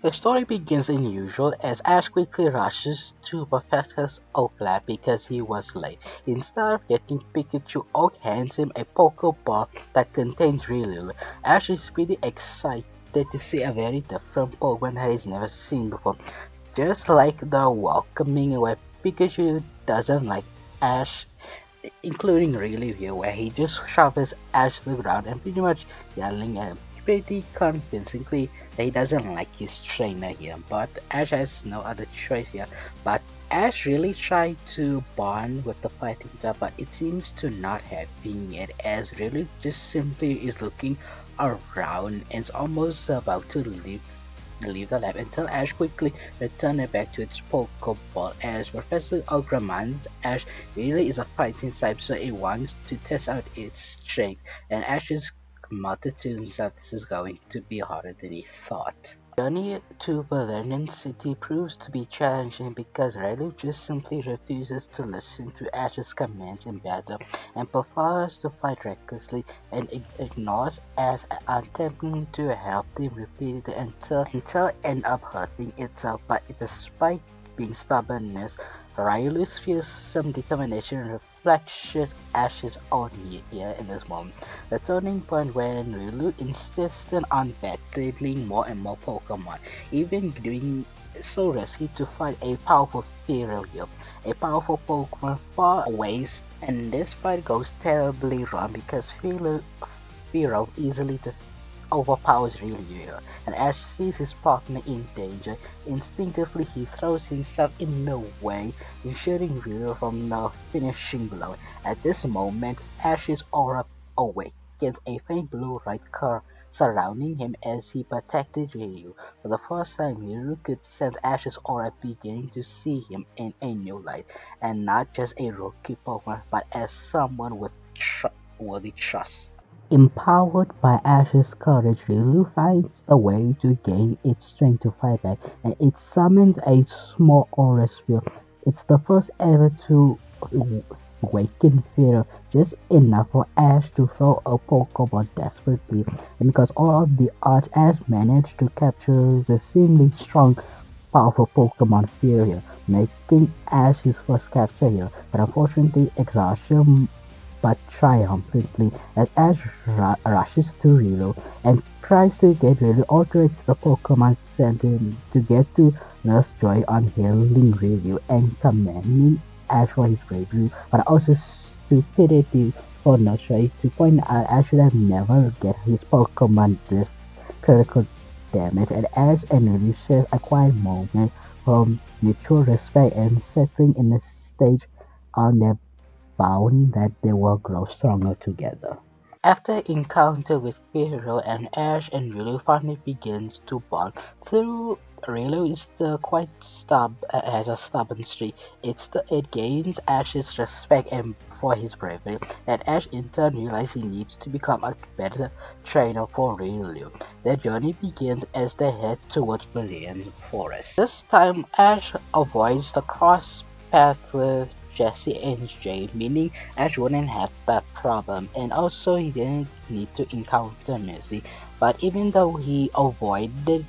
The story begins unusual as Ash quickly rushes to Professor Oak lab because he was late. Instead of getting Pikachu, Oak hands him a Pokeball that contains Riolu. Ash is pretty excited to see a very different Pokemon that he's never seen before. Just like the welcoming where Pikachu doesn't like Ash, including Riolu here, where he just shoves Ash to the ground and pretty much yelling at him pretty convincingly that he doesn't like his trainer here. But Ash has no other choice here. But Ash really tried to bond with the fighting type, but it seems to not having it, as really just simply is looking around and is almost about to leave the lab until Ash quickly returns it back to its Pokeball, as Professor Oak reminds Ash really is a fighting type, so it wants to test out its strength, and Ash is muttered to himself this is going to be harder than he thought. The journey to Valerian City proves to be challenging because Rayleigh just simply refuses to listen to Ash's commands in battle and prefers to fight recklessly and ignores Ash attempting to help him repeatedly until it ends up hurting itself. But despite being stubbornness, Ryu's fearsome determination reflects Ash's own here in this moment. The turning point when Ryu insisted on battling more and more Pokemon, even doing so risky to fight a powerful Fearow here. A powerful Pokemon far away, and this fight goes terribly wrong because Fearow easily overpowers Ryu, and Ash sees his partner in danger. Instinctively, he throws himself in the way, ensuring Ryu from the finishing blow. At this moment, Ash's aura awakens, a faint blue light surrounding him as he protected Ryu. For the first time, Ryu could sense Ash's aura beginning to see him in a new light, and not just a rookie Pokemon, but as someone with worthy trust. Empowered by Ash's courage, Riolu finds a way to gain its strength to fight back, and it summons a small aura sphere. It's the first ever to awaken fear, just enough for Ash to throw a Pokeball desperately, and because all of the odds, Ash managed to capture the seemingly strong powerful Pokemon fear here, making Ash his first capture here, but unfortunately exhaustion but triumphantly as Ash rushes to Riolu and tries to get Riolu altered the Pokemon Center to get to Nurse Joy on healing Riolu and commending Ash for his bravery, but also stupidity for Nurse Joy to point out Ash should have never get his Pokemon this critical damage, and Ash and Riolu share a quiet moment from mutual respect and setting in the stage on their bound that they will grow stronger together. After encounter with Firo and Ash and Riolu finally begins to bond, through Riolu is the quite has a stubborn streak. It gains Ash's respect and for his bravery, and Ash in turn realizes he needs to become a better trainer for Riolu. Their journey begins as they head towards Brilliant Forest. This time Ash avoids the cross path with Jesse and Jay, meaning Ash wouldn't have that problem, and also he didn't need to encounter Missy. But even though he avoided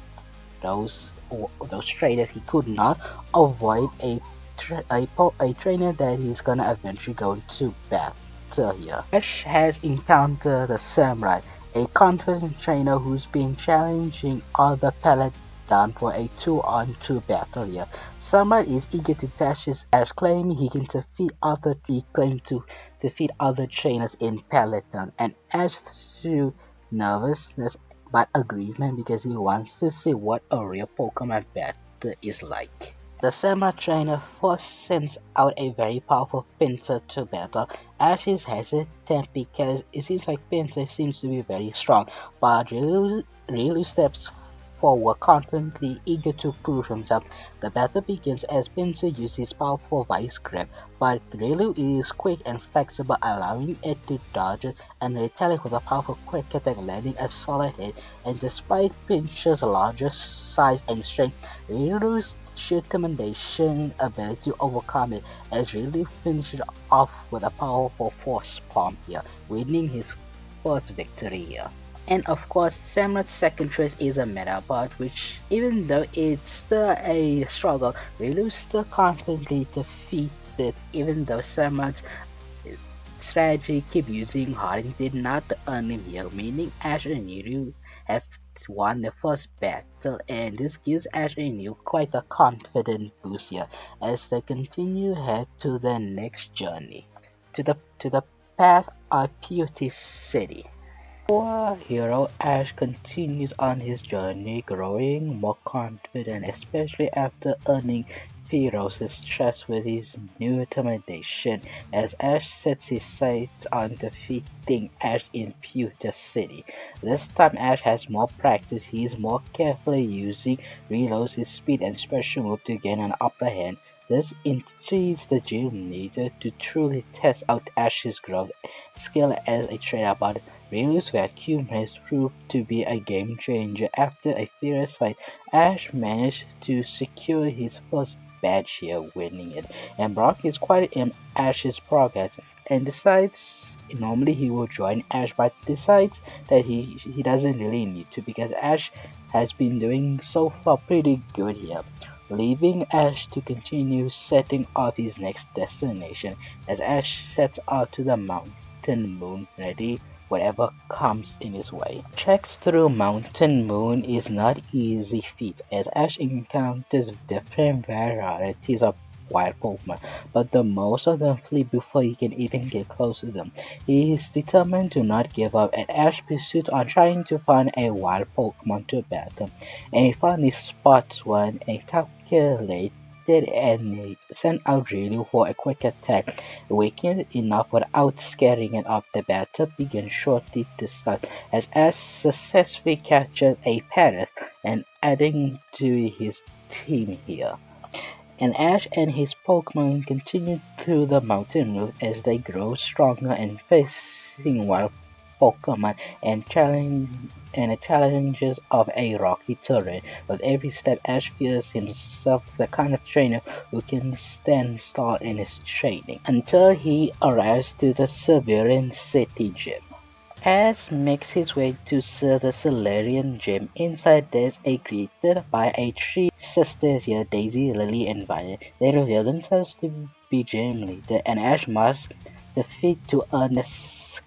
those those trainers, he could not avoid a trainer that he's gonna eventually go to battle here. Ash has encountered the Samurai, a confident trainer who's been challenging other Pallet Town for a 2-on-2 battle here. Samurai is eager to test his Ash, claiming he can defeat other trainers in Pallet Town, and Ash through nervousness but agreement because he wants to see what a real Pokemon battle is like. The Samurai trainer first sends out a very powerful Pinsir to battle. Ash is hesitant because it seems like Pinsir seems to be very strong, but Ryu steps forward confidently, eager to prove himself. The battle begins as Pinsir uses his powerful Vice Grip, but Relu is quick and flexible, allowing it to dodge and retaliate with a powerful quick attack, landing a solid hit. And despite Pinsir's larger size and strength, Relu's determination ability to overcome it, as Relu finishes off with a powerful Force Palm here, winning his first victory here. And of course, Samrat's second choice is a meta bot, which even though it's still a struggle, Riolu still confidently defeated even though Samrat's strategy keep using Harding did not earn him here, meaning Ash and Riolu have won the first battle, and this gives Ash and Riolu quite a confident boost here as they continue head to their next journey to the path of Beauty City. Our hero Ash continues on his journey, growing more confident, especially after earning Feroce's trust with his new determination, as Ash sets his sights on defeating Ash in Pewter City. This time Ash has more practice, he is more carefully using reloads his speed and special move to gain an upper hand. This intrigues the gym leader to truly test out Ash's growth skill as a trainer, but Ryu's vacuum has proved to be a game changer. After a fierce fight, Ash managed to secure his first badge here, winning it. And Brock is quite in Ash's progress and decides normally he will join Ash, but decides that he doesn't really need to because Ash has been doing so far pretty good here, leaving Ash to continue setting off his next destination as Ash sets out to the Mountain Moon, ready whatever comes in his way. Treks through Mountain Moon is not easy feat as Ash encounters different varieties of wild Pokemon, but the most of them flee before he can even get close to them. He is determined to not give up and Ash pursues on trying to find a wild Pokemon to battle, and he finally spots one and calculates and send out Riolu for a quick attack, waking it enough without scaring it off. The battle begins shortly to start as Ash successfully captures a parrot and adding to his team here. And Ash and his Pokemon continue through the mountain route as they grow stronger and facing wild Pokemon and the challenges of a rocky terrain. With every step, Ash feels himself the kind of trainer who can stand tall in his training until he arrives to the Severian City Gym. Ash makes his way to the Solarian Gym. Inside there's a created by a three sisters here, Daisy, Lily, and Violet. They reveal themselves to be gym leader, and Ash must defeat to earn the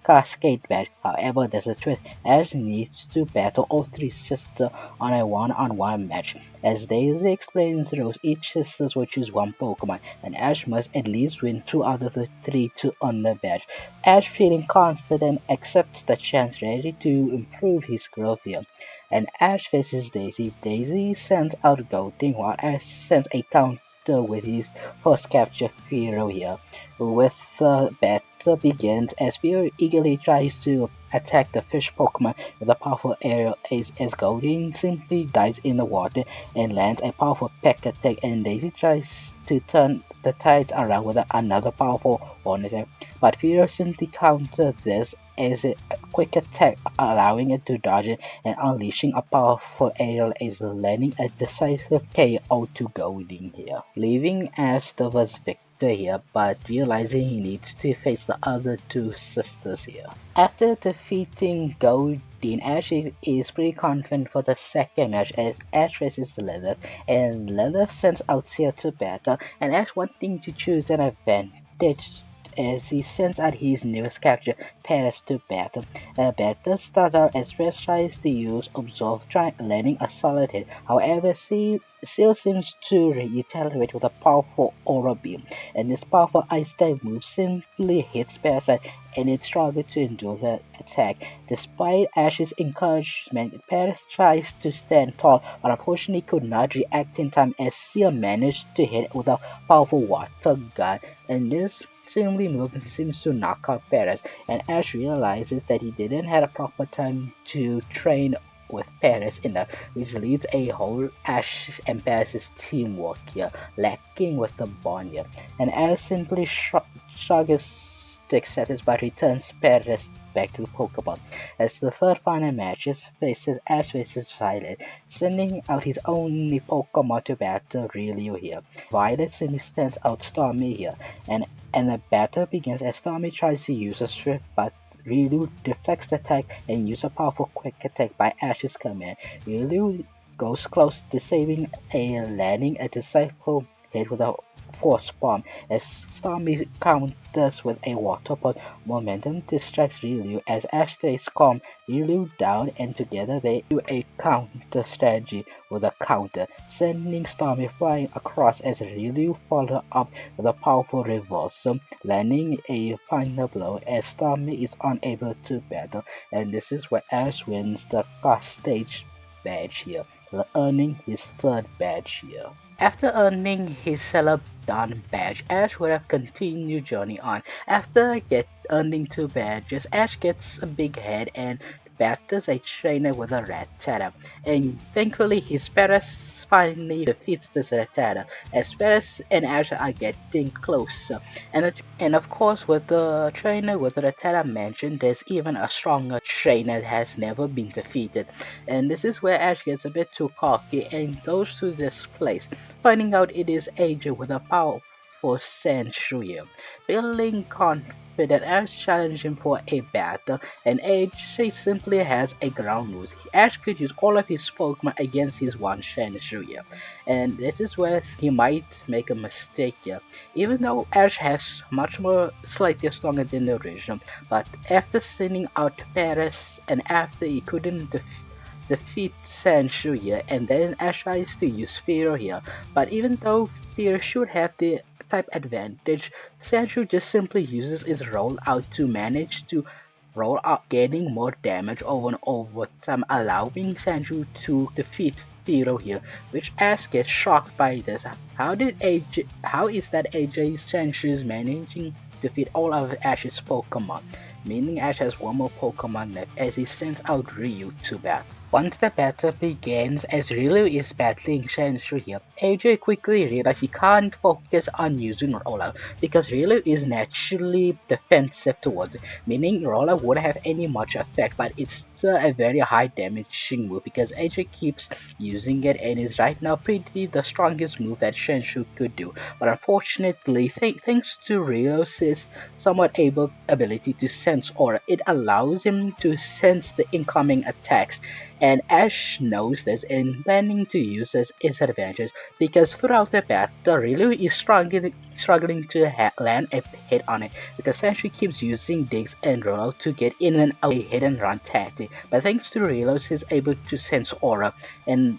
Cascade badge. However, there's a twist. Ash needs to battle all three sisters on a one-on-one match. As Daisy explains the rules, each sister will choose one Pokemon, and Ash must at least win 2 out of the 3 to earn the badge. Ash, feeling confident, accepts the chance, ready to improve his growth here. And Ash faces Daisy. Daisy sends out Golding, while Ash sends a counter with his first capture, Firo here. With the battle begins as Firo eagerly tries to attack the fish Pokemon with a powerful aerial ace as Golding simply dives in the water and lands a powerful peck attack, and Daisy tries to turn the tides around with another powerful horn attack, but Firo simply counters this as a quick attack, allowing it to dodge it and unleashing a powerful aerial ace, landing a decisive KO to Golding here, leaving Ash the first victor here, but realizing he needs to face the other two sisters here. After defeating Golding, Ash is pretty confident for the second match as Ash faces Lilith, and Lilith sends out Seer to battle, and Ash wanting to choose an advantage as he sends out his newest capture, Paris, to battle. The battle starts out as Red tries to use Absorb, landing a solid hit. However, Seal seems to retaliate with a powerful Aura Beam, and this powerful Ice Type move simply hits Parasite, and it struggles to endure the attack. Despite Ash's encouragement, Paris tries to stand tall, but unfortunately could not react in time as Seal managed to hit it with a powerful Water Gun, and this simply move seems to knock out Paris, and Ash realizes that he didn't have a proper time to train with Paris enough, which leads a whole Ash and Paris' teamwork here, lacking with the bond here, and Ash simply shrugs to accept this but returns Paris back to the Pokeball. As the third final match faces Ash versus Violet, sending out his only Pokemon to battle Riolu here. Violet simply stands out Stormy here, and the battle begins as Stormy tries to use a Swift, but Riolu deflects the attack and uses a powerful quick attack by Ash's command. Riolu goes close to saving a landing a decisive hit with a force bomb as Stormy counters with a water pot. Momentum distracts Riolu as Ash stays calm, Riolu down, and together they do a counter strategy with a counter, sending Stormy flying across as Riolu follows up with a powerful reversal, landing a final blow as Stormy is unable to battle, and this is where Ash wins the first stage badge here, earning his third badge here. After earning his Celadon badge, Ash would have continued journey on. After earning 2 badges, Ash gets a big head and battles a trainer with a Rattata. And thankfully, his parents finally defeats this Rattata, as Paris and Ash are getting closer. And of course, with the trainer with the Rattata mentioned, there's even a stronger trainer that has never been defeated. And this is where Ash gets a bit too cocky and goes to this place, finding out it is AJ with a powerful Sandshrew. Feeling confident, Ash challenges him for a battle, and AJ simply has a ground loose. Ash could use all of his Pokemon against his one Sandshrew, and this is where he might make a mistake here. Even though Ash has much more slightly stronger than the original, but after sending out Paris and after he couldn't defeat Sancho here, and then Ash tries to use Fear here. But even though Fear should have the type advantage, Sancho just simply uses his rollout to manage to roll out, getting more damage over and over time, allowing Sancho to defeat Firo here, which Ash gets shocked by this. How is that AJ Sancho is managing to defeat all of Ash's Pokemon? Meaning Ash has one more Pokemon left as he sends out Ryu to battle. Once the battle begins, as Riolu is battling Shanshru here, AJ quickly realizes he can't focus on using Rollout because Riolu is naturally defensive towards it, meaning Rollout wouldn't have any much effect, but it's still a very high damaging move because AJ keeps using it and is right now pretty the strongest move that Shanshru could do. But unfortunately, thanks to Riolu's somewhat able ability to sense aura, it allows him to sense the incoming attacks. And Ash knows this and planning to use this its advantage because throughout the battle, Riolu is struggling to land a hit on it because Sentry keeps using Digs and Rollout to get in and out a hit and run tactic. But thanks to Riolu, he's able to sense aura, and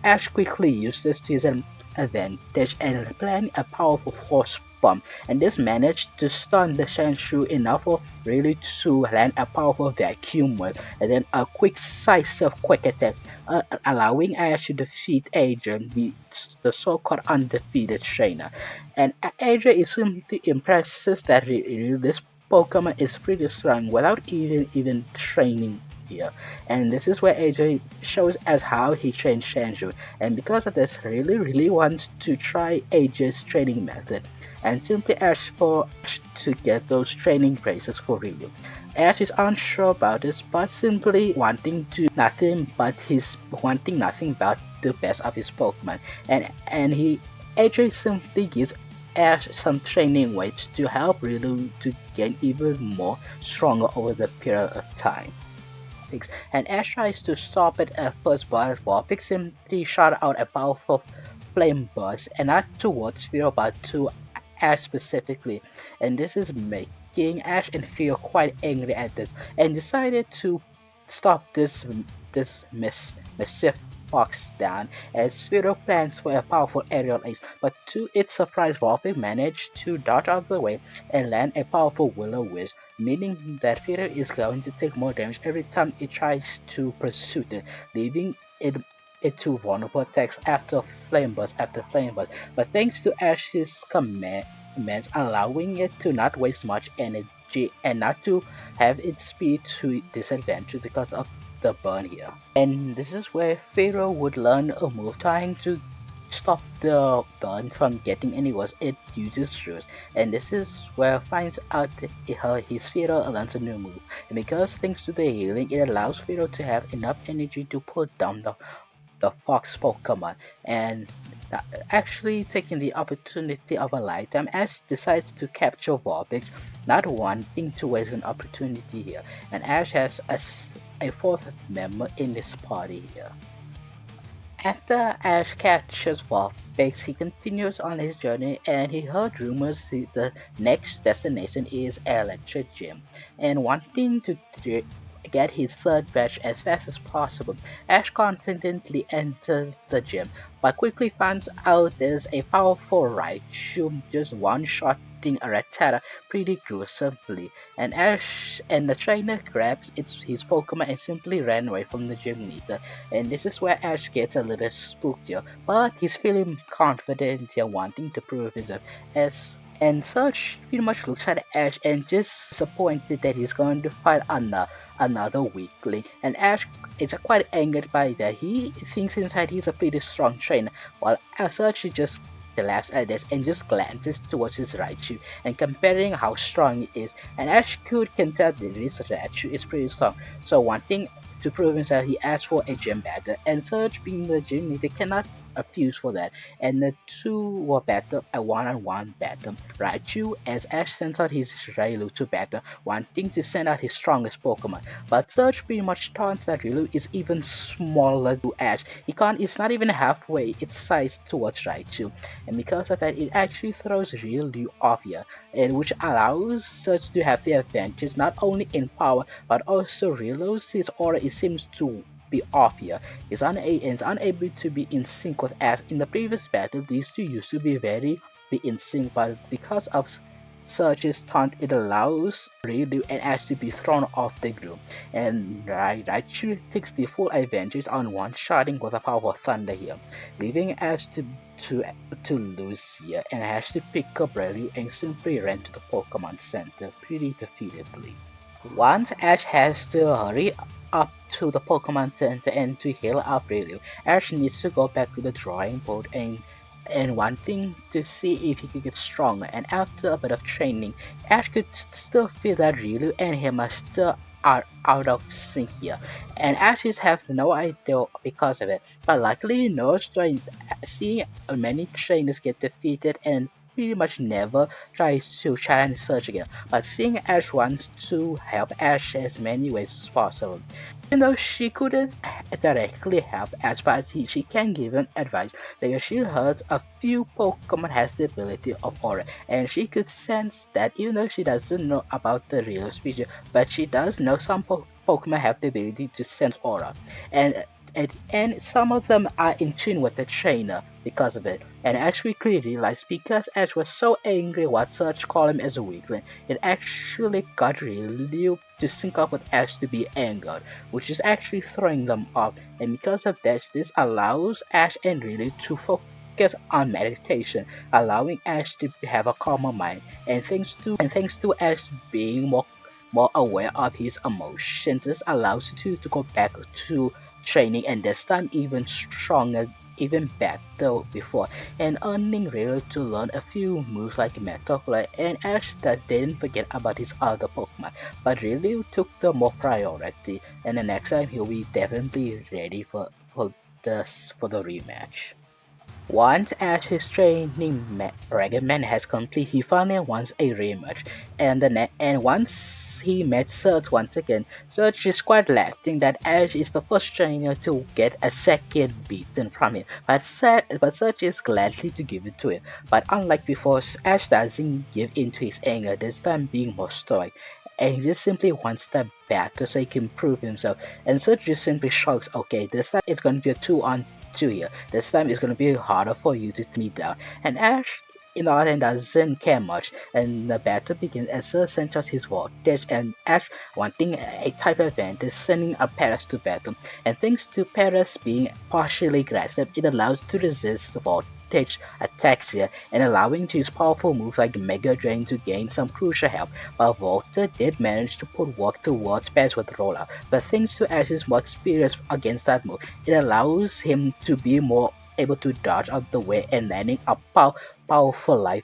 Ash quickly uses this to his advantage and plan a powerful force bomb, and this managed to stun the Shanshu enough for really to land a powerful vacuum wave and then a quick quick attack, allowing Ash to defeat Adrian, the so-called undefeated trainer. And Adrian is simply impressive that this Pokemon is pretty strong without even training here. And this is where AJ shows us how he trained Shanju, and because of this really wants to try AJ's training method and simply ask for Ash to get those training braces for Ryu. Ash is unsure about this, but simply wanting nothing but the best of his Pokemon, and AJ simply gives Ash some training weights to help Ryu to get even more stronger over the period of time. And Ash tries to stop it at first, but Vulpix simply shot out a powerful flame burst, and not towards Fear but to Ash specifically, and this is making Ash and Fear quite angry at this, and decided to stop this mischief fox down as Spiro plans for a powerful aerial ace, but to its surprise, Vulpix managed to dodge out of the way and land a powerful Will-O-Wisp, meaning that Fear is going to take more damage every time it tries to pursue it, leaving it to vulnerable attacks after flame burst. But thanks to Ash's commands, allowing it to not waste much energy and not to have its speed to disadvantage because of the burn here. And this is where Pharaoh would learn a move trying to stop the burn from getting any worse. It uses Shrews, and this is where finds out his Pharaoh learns a new move, and because thanks to the healing, it allows Pharaoh to have enough energy to put down the the Fox Pokemon, and uh, actually taking the opportunity of a lifetime, Ash decides to capture Vulpix, not wanting to waste an opportunity here, and Ash has a fourth member in this party here. After Ash catches Vulpix, he continues on his journey and he heard rumors the next destination is Electric Gym. And wanting to get his third badge as fast as possible, Ash confidently enters the gym, but quickly finds out there's a powerful Raichu just one-shotting a Rattata pretty gruesomely. And Ash and the trainer grabs his Pokemon and simply ran away from the gym leader. And this is where Ash gets a little spooked here, but he's feeling confident here, wanting to prove himself. As and Surge pretty much looks at Ash and just disappointed that he's going to fight another weakling. And Ash is quite angered by that. He thinks inside he's a pretty strong trainer, while Surge just laughs at this and just glances towards his Raichu and comparing how strong he is. And Ash can tell that this Raichu is pretty strong. So one thing to prove himself, he asked for a gym battle, and Surge, being the gym leader, cannot refuse for that. And the two were battle a one-on-one battle. Raichu, as Ash sends out his Riolu to battle, wanting to send out his strongest Pokemon. But Surge pretty much taunts that Riolu is even smaller to Ash. It's not even halfway its size towards Raichu. And because of that, it actually throws Riolu off here, and which allows Surge to have the advantage not only in power but also Riolu's his aura it seems to be off here. It's unable to be in sync with Ash. In the previous battle, these two used to be in sync, but because of Surge's taunt, it allows Riolu and Ash to be thrown off the group. And Raichu takes the full advantage on one-shotting with a powerful thunder here, leaving Ash to lose here, and Ash to pick up Riolu and simply ran to the Pokemon Center pretty defeatedly. Once Ash has to hurry up to the Pokemon Center and to heal up Riolu, Ash needs to go back to the drawing board and wanting to see if he could get stronger. And after a bit of training, Ash could still feel that Riolu and him are still out of sync here, and Ash has no idea because of it. But luckily, seeing many trainers get defeated and pretty much never tries to challenge Surge again. But seeing Ash wants to help Ash as many ways as possible. Even though she couldn't directly help Ash, but she can give him advice because she heard a few Pokemon has the ability of Aura, and she could sense that even though she doesn't know about the real species, but she does know some Pokemon have the ability to sense Aura, and some of them are in tune with the trainer because of it. And Ash quickly realized because Ash was so angry what Surge called him as a weakling, it actually got Riolu to sync up with Ash to be angered, which is actually throwing them off. And because of this allows Ash and Riolu to focus on meditation, allowing Ash to have a calmer mind. And thanks to Ash being more aware of his emotions, this allows you to go back to training, and this time even stronger, even better before, and earning Riolu to learn a few moves like Metal Claw, and Ash that didn't forget about his other Pokemon, but Riolu took the more priority, and the next time he'll be definitely ready for the rematch. Once Ash's training regimen has complete, he finally wants a rematch, and once he met Surge once again, Surge is quite laughing that Ash is the first trainer to get a second beaten from him, but Surge is gladly to give it to him. But unlike before, Ash doesn't give in to his anger, this time being more stoic, and he just simply wants that battle so he can prove himself. And Surge just simply shrugs, okay, this time it's going to be a 2-on-2 here. This time it's going to be harder for you to me down. And Ash, in the other hand, doesn't care much, and the battle begins as Surge sends out his voltage, and Ash, wanting a type advantage, sending a Paras to battle. And thanks to Paras being partially grasped, it allows to resist the voltage attacks here, and allowing to use powerful moves like Mega Drain to gain some crucial help. But Volta did manage to put work towards Pass with Rollout, but thanks to Ash's more experience against that move, it allows him to be more able to dodge out the way and landing a powerful life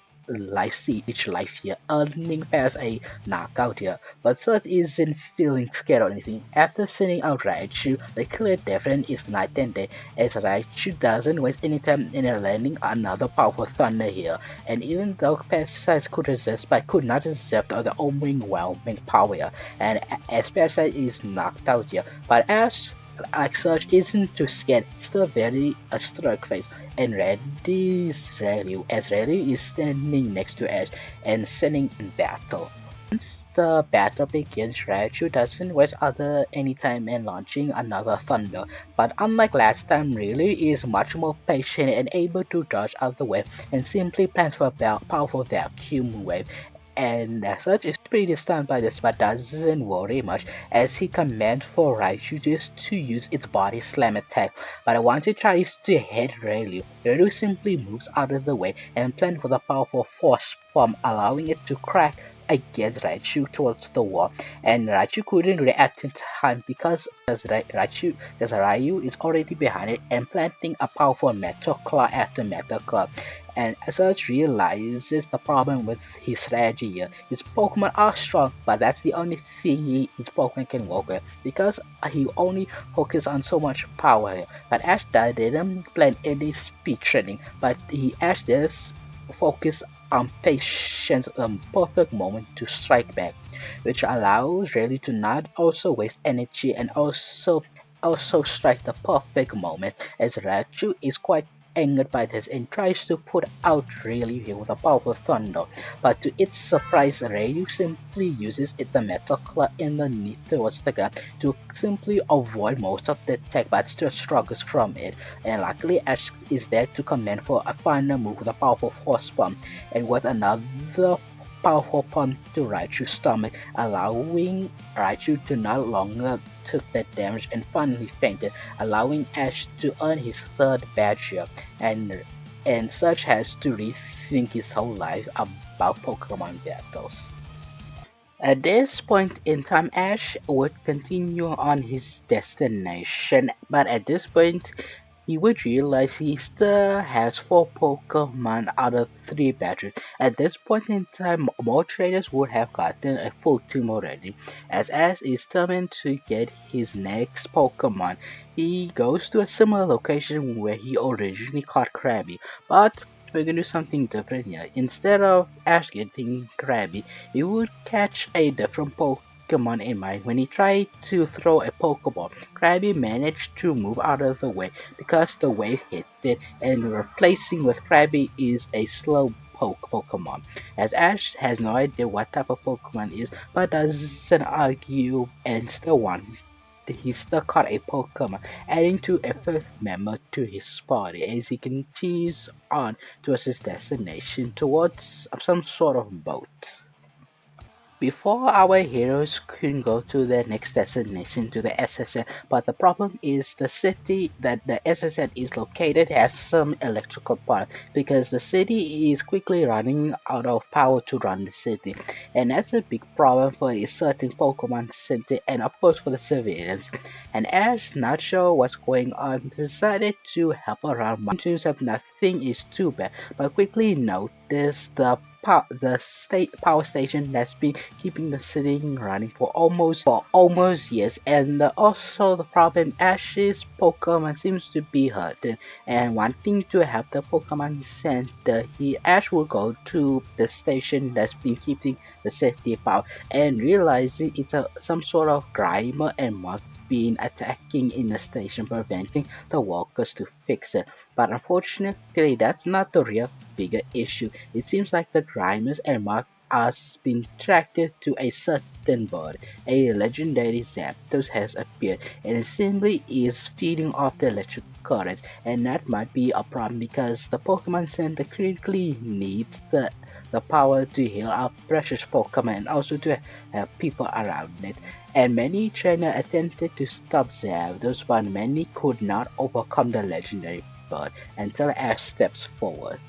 each life here, earning past a knockout here. But Surge isn't feeling scared or anything. After sending out Raichu, the clear difference is night and day, as Raichu doesn't waste any time in landing another powerful thunder here. And even though Parasite could resist, but could not resist the overwhelming power here. And as Parasite is knocked out here, but as like Surge isn't too scared, still very a stroke face and Reddy's Riolu as Riolu is standing next to Ash and sending in battle. Once the battle begins, Raichu doesn't waste any time in launching another Thunder, but unlike last time, Riolu is much more patient and able to dodge out the way and simply plans for a powerful vacuum wave. And as such is pretty stunned by this but doesn't worry much as he commands for Raichu just to use its body slam attack. But once it tries to hit Riolu simply moves out of the way and plans for the powerful force bomb, allowing it to crack against Raichu towards the wall. And Raichu couldn't react in time because Ryu is already behind it and planting a powerful metal claw after metal claw. And Surge realizes the problem with his strategy here. His Pokemon are strong, but that's the only thing his Pokemon can work with because he only focuses on so much power here. But Ash didn't plan any speed training, but Ash does focus on patience, a perfect moment to strike back, which allows Rayleigh to not also waste energy and also strike the perfect moment as Raichu is quite angered by this and tries to put out Rayleigh with a powerful thunder. But to its surprise, Ryu simply uses the metal claw underneath towards the ground to simply avoid most of the attack but still struggles from it. And luckily Ash is there to command for a final move with a powerful force bomb and with another powerful punch to Raichu's stomach, allowing Raichu to no longer took that damage and finally fainted, allowing Ash to earn his third badge here, and such has to rethink his whole life about Pokemon battles. At this point in time, Ash would continue on his destination, but at this point, he would realize he still has 4 Pokemon out of 3 batteries. At this point in time, more traders would have gotten a full team already. As Ash is determined to get his next Pokemon, he goes to a similar location where he originally caught Krabby, but we're gonna do something different here. Instead of Ash getting Krabby, he would catch a different Pokemon in mind. When he tried to throw a Pokeball, Krabby managed to move out of the way because the wave hit it, and replacing with Krabby is a slow Pokemon. As Ash has no idea what type of Pokemon is, but doesn't argue and still wants. He still caught a Pokemon, adding to a fifth member to his party as he continues on towards his destination towards some sort of boat. Before our heroes can go to their next destination to the SSN, but the problem is the city that the SSN is located has some electrical power because the city is quickly running out of power to run the city, and that's a big problem for a certain Pokemon Center and of course for the civilians. And Ash, not sure what's going on, decided to help around mountains that nothing is too bad, but quickly noticed the state power station that's been keeping the city running for almost years, and also the problem Ash's Pokemon seems to be hurting and wanting to help the Pokemon Center. Ash will go to the station that's been keeping the city power and realizing it's some sort of grimer and mug been attacking in the station, preventing the workers to fix it. But unfortunately, that's not the real bigger issue. It seems like the Grimers and Mark has been attracted to a certain bird. A legendary Zapdos has appeared and it simply is feeding off the electric current, and that might be a problem because the Pokemon Center critically needs the power to heal our precious Pokemon and also to have people around it. And many trainers attempted to stop Zapdos, but many could not overcome the legendary bird until Ash steps forward.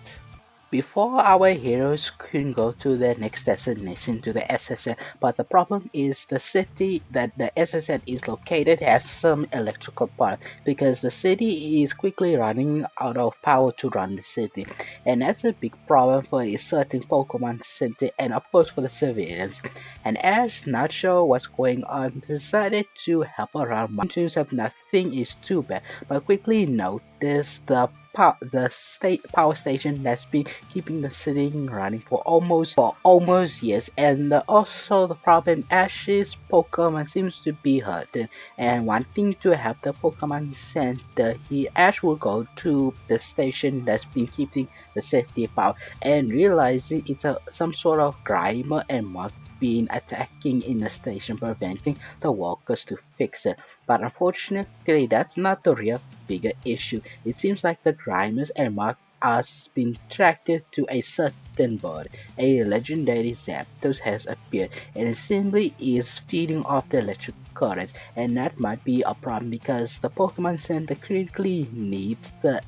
before our heroes can go to their next destination to the SSN. But the problem is the city that the SSN is located has some electrical power because the city is quickly running out of power to run the city. And that's a big problem for a certain Pokemon Center and of course for the civilians. And Ash, not sure what's going on, decided to help around to himself nothing is too bad, but quickly noticed the state power station that's been keeping the city running for almost years, and also the problem Ash's Pokemon seems to be hurting, and wanting to help the Pokemon Center, Ash will go to the station that's been keeping the city power, and realizing it's some sort of grimer and mug been attacking in the station, preventing the workers to fix it. But unfortunately, that's not the real bigger issue. It seems like the Grimers and Mark has been attracted to a certain bird. A legendary Zapdos has appeared and it simply is feeding off the electric current, and that might be a problem because the Pokemon Center critically needs the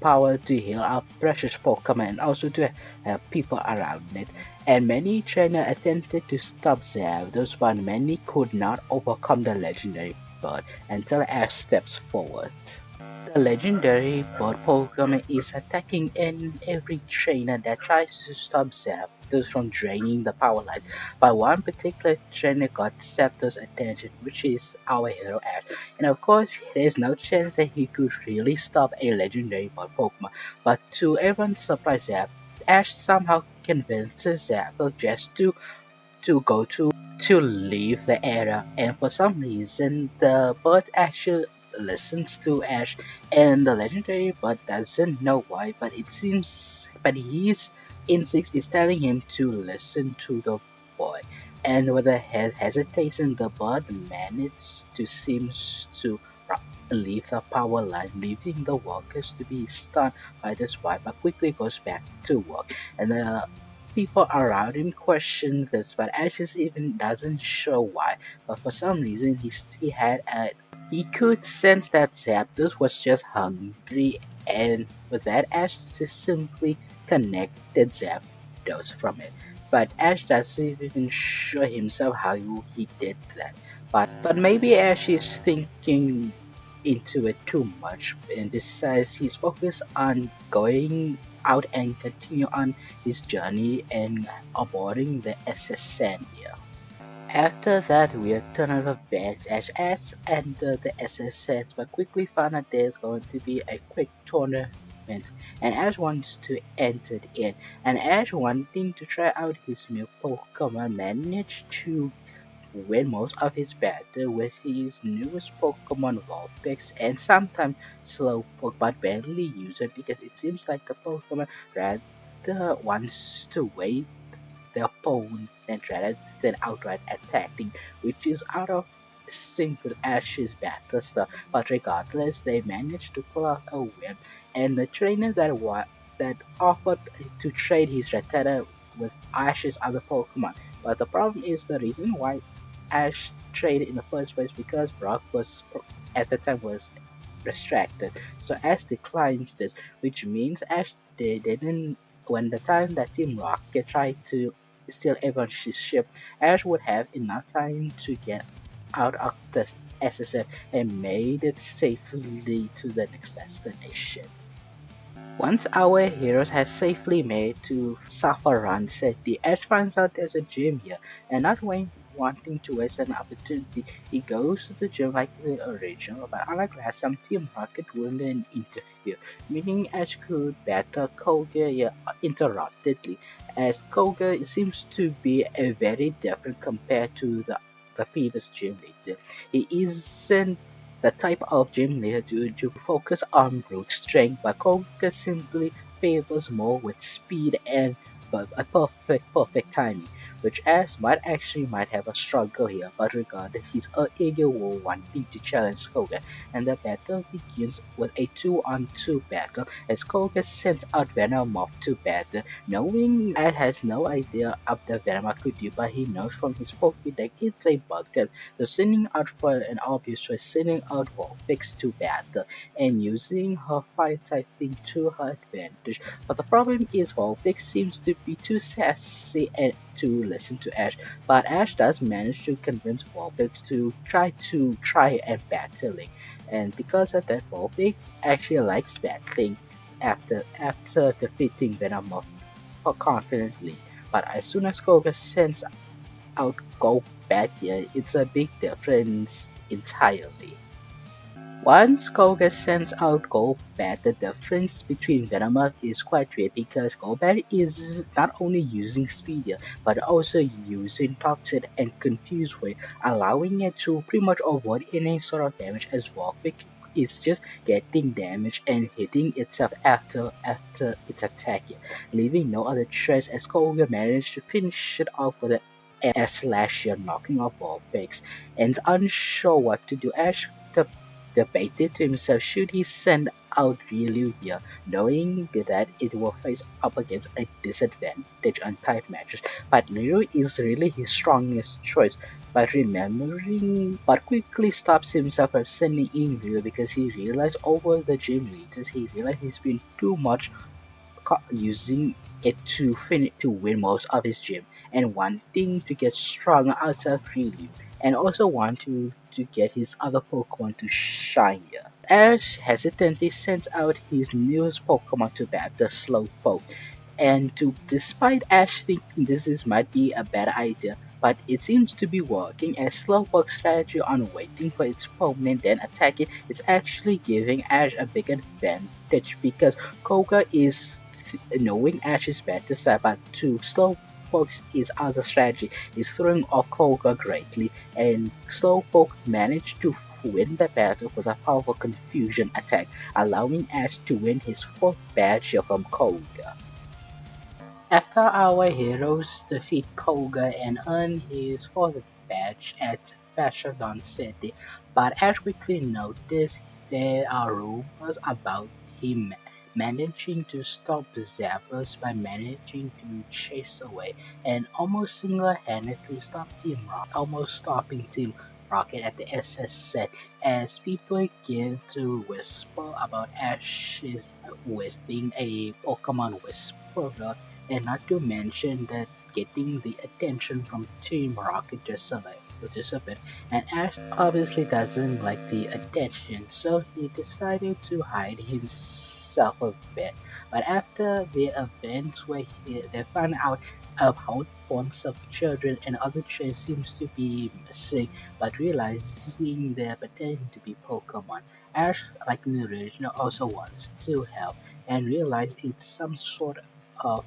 power to heal our precious Pokemon and also to help people around it. And many trainers attempted to stop Zapdos, but many could not overcome the legendary bird until Ash steps forward. The legendary bird Pokemon is attacking every trainer that tries to stop Zapdos from draining the power line. But one particular trainer got Zapdos' attention, which is our hero Ash. And of course, there's no chance that he could really stop a legendary bird Pokemon. But to everyone's surprise, Ash somehow convinces Zapdos just to leave the area, and for some reason the bird actually listens to Ash, and the legendary bird doesn't know why, but his instinct is telling him to listen to the boy. And with a hesitation, the bird manages to seems to leave the power line, leaving the workers to be stunned by this wipe, but quickly goes back to work. And the people around him questions this, but Ashes even doesn't show why. But for some reason, he could sense that Zapdos was just hungry, and with that, Ash just simply connected Zapdos from it. But Ash doesn't even show himself how he did that. But maybe Ash is thinking into it too much, and besides, he's focused on going out and continue on his journey and aborting the SSN here. After that weird turn of events, Ash entered the SSN but quickly found out there's going to be a quick tournament, and Ash wants to enter in. And Ash, wanting to try out his new Pokemon, managed to win most of his battle with his newest Pokemon Vulpix and sometimes Slowpoke, but barely use it because it seems like the Pokemon rather wants to wait the opponent rather than outright attacking, which is out of sync with Ash's battle style. But regardless, they managed to pull out a win, and the trainer that offered to trade his Rattata with Ash's other Pokemon. But the problem is the reason why Ash traded in the first place because Brock was at the time was distracted. So Ash declines this, which means Ash didn't. When the time that Team Rocket tried to steal everyone's ship, Ash would have enough time to get out of the SSF and made it safely to the next destination. Once our heroes has safely made to Saffron City, Ash finds out there's a gym here, and not wanting to waste an opportunity, he goes to the gym like the original, but unlike last time, Team Rocket wouldn't interfere, meaning Ash could battle Koga interruptedly, as Koga seems to be a very different compared to the previous gym leader. He isn't the type of gym leader to focus on brute strength, but Koga simply favors more with speed and a perfect timing, which Ash might have a struggle here, but regardless, he's eager wanting to challenge Koga, and the battle begins with a 2-on-2 battle as Koga sends out Venomoth to battle, knowing Ash has no idea of the Venomoth could do, but he knows from his Pokédex it's a bug type, so sending out for an obvious choice, sending out Vulpix to battle and using her fire typing to her advantage. But the problem is Vulpix seems to be too sassy and to listen to Ash, but Ash does manage to convince Vulpix to try and battling, and because of that, Vulpix actually likes battling after defeating Venomoth confidently. But as soon as Koga sends out Go Batia, it's a big difference entirely. Once Koga sends out Golbat, the difference between Venomoth is quite great because Golbat is not only using Speed here, but also using Toxic and Confuse Way, allowing it to pretty much avoid any sort of damage as Vulpix is just getting damage and hitting itself after its attack, leaving no other choice as Koga managed to finish it off with an S slash here, knocking off Vulpix. And unsure what to do, Ash debated to himself should he send out Riolu here, knowing that it will face up against a disadvantage on type matches. But Riolu is really his strongest choice. But quickly stops himself from sending in Riolu because he realized over the gym leaders, he realized he's been too much using it to win most of his gym and wanting to get strong outside of Ryu and also want to get his other Pokemon to shine here. Ash hesitantly sends out his newest Pokemon to battle Slowpoke, and despite Ash thinking might be a bad idea, but it seems to be working as Slowpoke's strategy on waiting for its opponent then attacking is actually giving Ash a big advantage because Koga is knowing Ash's better side, but to Slowpoke's his other strategy is throwing off Koga greatly, and Slowpoke managed to win the battle with a powerful confusion attack, allowing Ash to win his fourth badge from Koga. After our heroes defeat Koga and earn his fourth badge at Fashodon City, but Ash quickly noticed there are rumors about him managing to stop Zapdos by managing to chase away and almost single-handedly almost stopping Team Rocket at the SS set as people begin to whisper about Ash's with being a Pokemon whisperer, and not to mention that getting the attention from Team Rocket just a bit. And Ash obviously doesn't like the attention, so he decided to hide himself a bit. But after the events where they found out how bonds of children and other trains seems to be missing, but realizing they're pretending to be Pokemon, Ash, like in the original, also wants to help and realize it's some sort of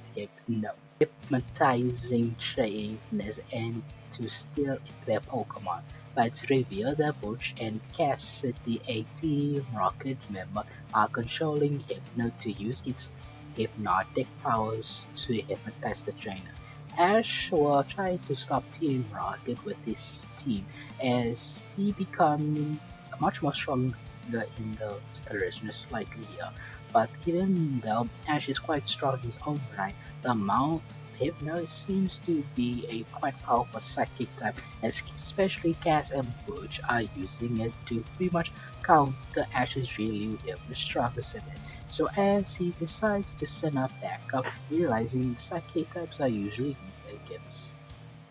hypnotizing trainers and to steal their Pokemon. But it's revealed that Butch and Cassidy, a Team Rocket member, are controlling Hypno to use its hypnotic powers to hypnotize the trainer. Ash will try to stop Team Rocket with his team as he becomes much more stronger in the original slightly here. But even though Ash is quite strong in his own right, the Mount Hypno seems to be a quite powerful psychic type, as especially Cass and Butch are using it to pretty much counter Ash's really the strongest of it. So as he decides to send out backup, realizing psychic types are usually weak against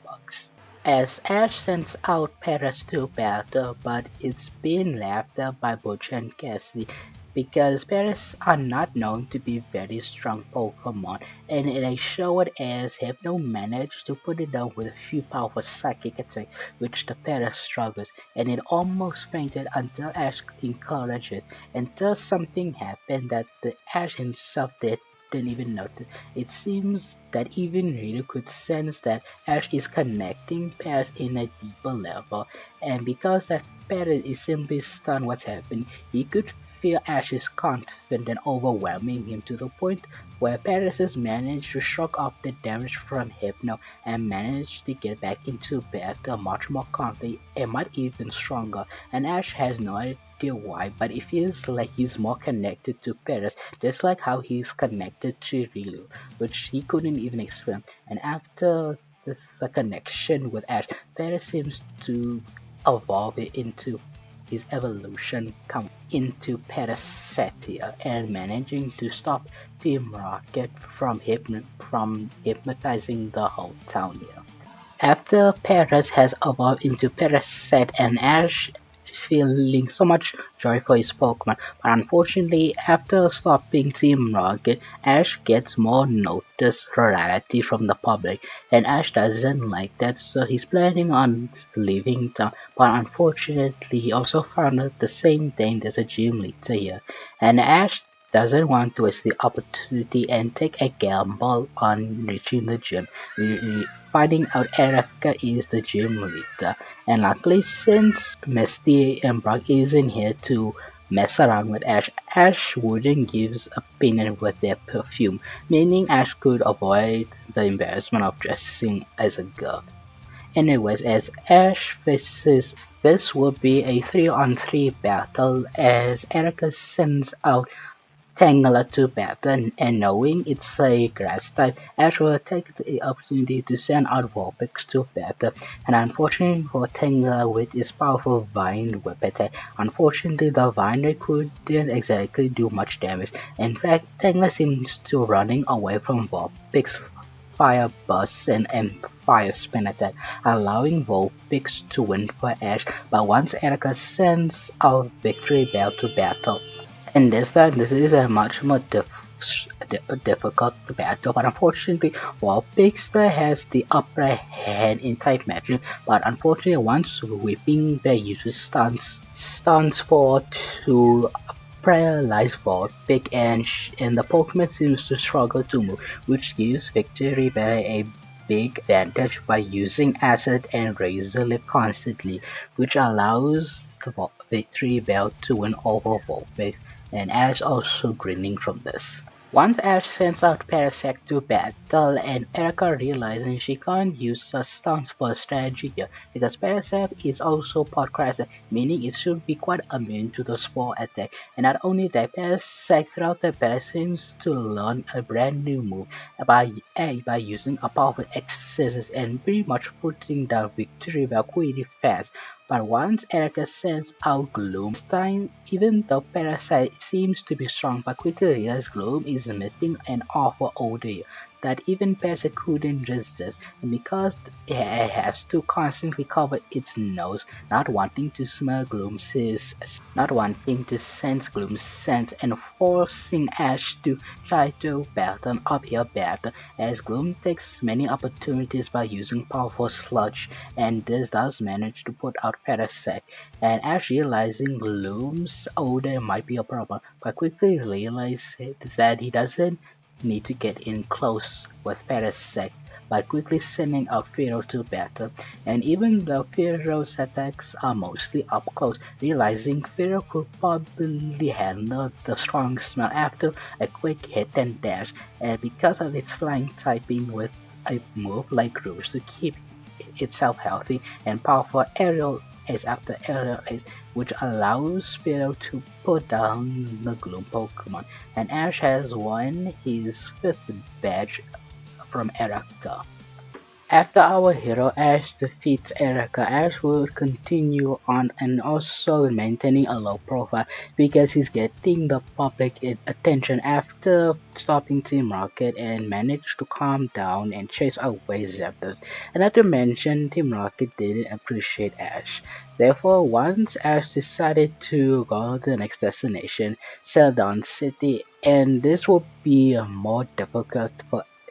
bugs. As Ash sends out Paris to battle, but it's being laughed at by Butch and Cassidy because Paris are not known to be very strong Pokemon, and they show it as Hypno managed to put it down with a few powerful psychic attacks, which the Paris struggles, and it almost fainted until Ash encouraged it, until something happened that the Ash himself didn't even notice. It seems that even Ryu could sense that Ash is connecting pairs in a deeper level, and because that parrot is simply stunned what's happening, he could feel Ash is confident and overwhelming him to the point where Paris managed to shrug off the damage from Hypno and managed to get back into battle much more calmly and much even stronger. And Ash has no idea why, but it feels like he's more connected to Paris, just like how he's connected to Riolu, which he couldn't even explain. And after the connection with Ash, Paris seems to evolve it into his evolution come into Parasatia and managing to stop Team Rocket from hypnotizing the whole town here. After Paris has evolved into Parasite and Ash feeling so much joy for his Pokemon, but unfortunately after stopping Team Rocket, Ash gets more notoriety from the public, and Ash doesn't like that, so he's planning on leaving town, but unfortunately he also found out the same thing as a gym leader here, and Ash doesn't want to waste the opportunity and take a gamble on reaching the gym, finding out Erica is the gym leader. And luckily, since Misty and Brock isn't here to mess around with Ash, Ash wouldn't give opinion with their perfume, meaning Ash could avoid the embarrassment of dressing as a girl. Anyways, as Ash faces this will be a 3-on-3 battle as Erica sends out Tangela to battle, and knowing it's a grass type, Ash will take the opportunity to send out Vulpix to battle, and unfortunately for Tangela with its powerful Vine Whip attack, unfortunately the Vine couldn't exactly do much damage. In fact, Tangela seems to running away from Vulpix Fire Burst and Fire Spin attack, allowing Vulpix to win for Ash, but once Erica sends out Victory Bell to battle, and this is a much more difficult battle, but unfortunately, while Pixar has the upper hand in type matching, but unfortunately, once Whipping Bear uses stuns for to paralyze Vulpix, and the Pokemon seems to struggle to move, which gives Victory Bear a big advantage by using Acid and Razor Leaf constantly, which allows the Victory Bell to win over Vulpix, and Ash also grinning from this. Once Ash sends out Parasect to battle, and Erica realizes she can't use a stance for strategy here because Parasect is also Podcraster, meaning it should be quite immune to the Spore attack. And not only that, Parasect throughout the battle seems to learn a brand new move by using a powerful X-Scissors and pretty much putting down Victory Bell pretty fast. But once Erica sends out Gloom, this time even though Parasite seems to be strong, but quickly realizes Gloom is emitting an awful odor that even Parasite couldn't resist, and because it has to constantly cover its nose, not wanting to smell not wanting to sense Gloom's scent, and forcing Ash to try to battle an uphill battle, as Gloom takes many opportunities by using powerful sludge, and this does manage to put out Parasect, and Ash realizing Gloom's odor might be a problem, but quickly realizes that he doesn't need to get in close with Parasect by quickly sending out Pharaoh to battle, and even though Pharaoh's attacks are mostly up close, realizing Pharaoh could probably handle the strong smell after a quick hit and dash, and because of its flying typing with a move like Rouge to keep itself healthy and powerful, Aerial Ace after Aerial Ace, which allows Pharaoh to put down the Gloom Pokemon, and Ash has won his 5th badge from Erica. After our hero Ash defeats Erica, Ash will continue on and also maintaining a low profile because he's getting the public attention after stopping Team Rocket and managed to calm down and chase away Zapdos. And not to mention, Team Rocket didn't appreciate Ash. Therefore, once Ash decided to go to the next destination, Celadon City, and this will be more difficult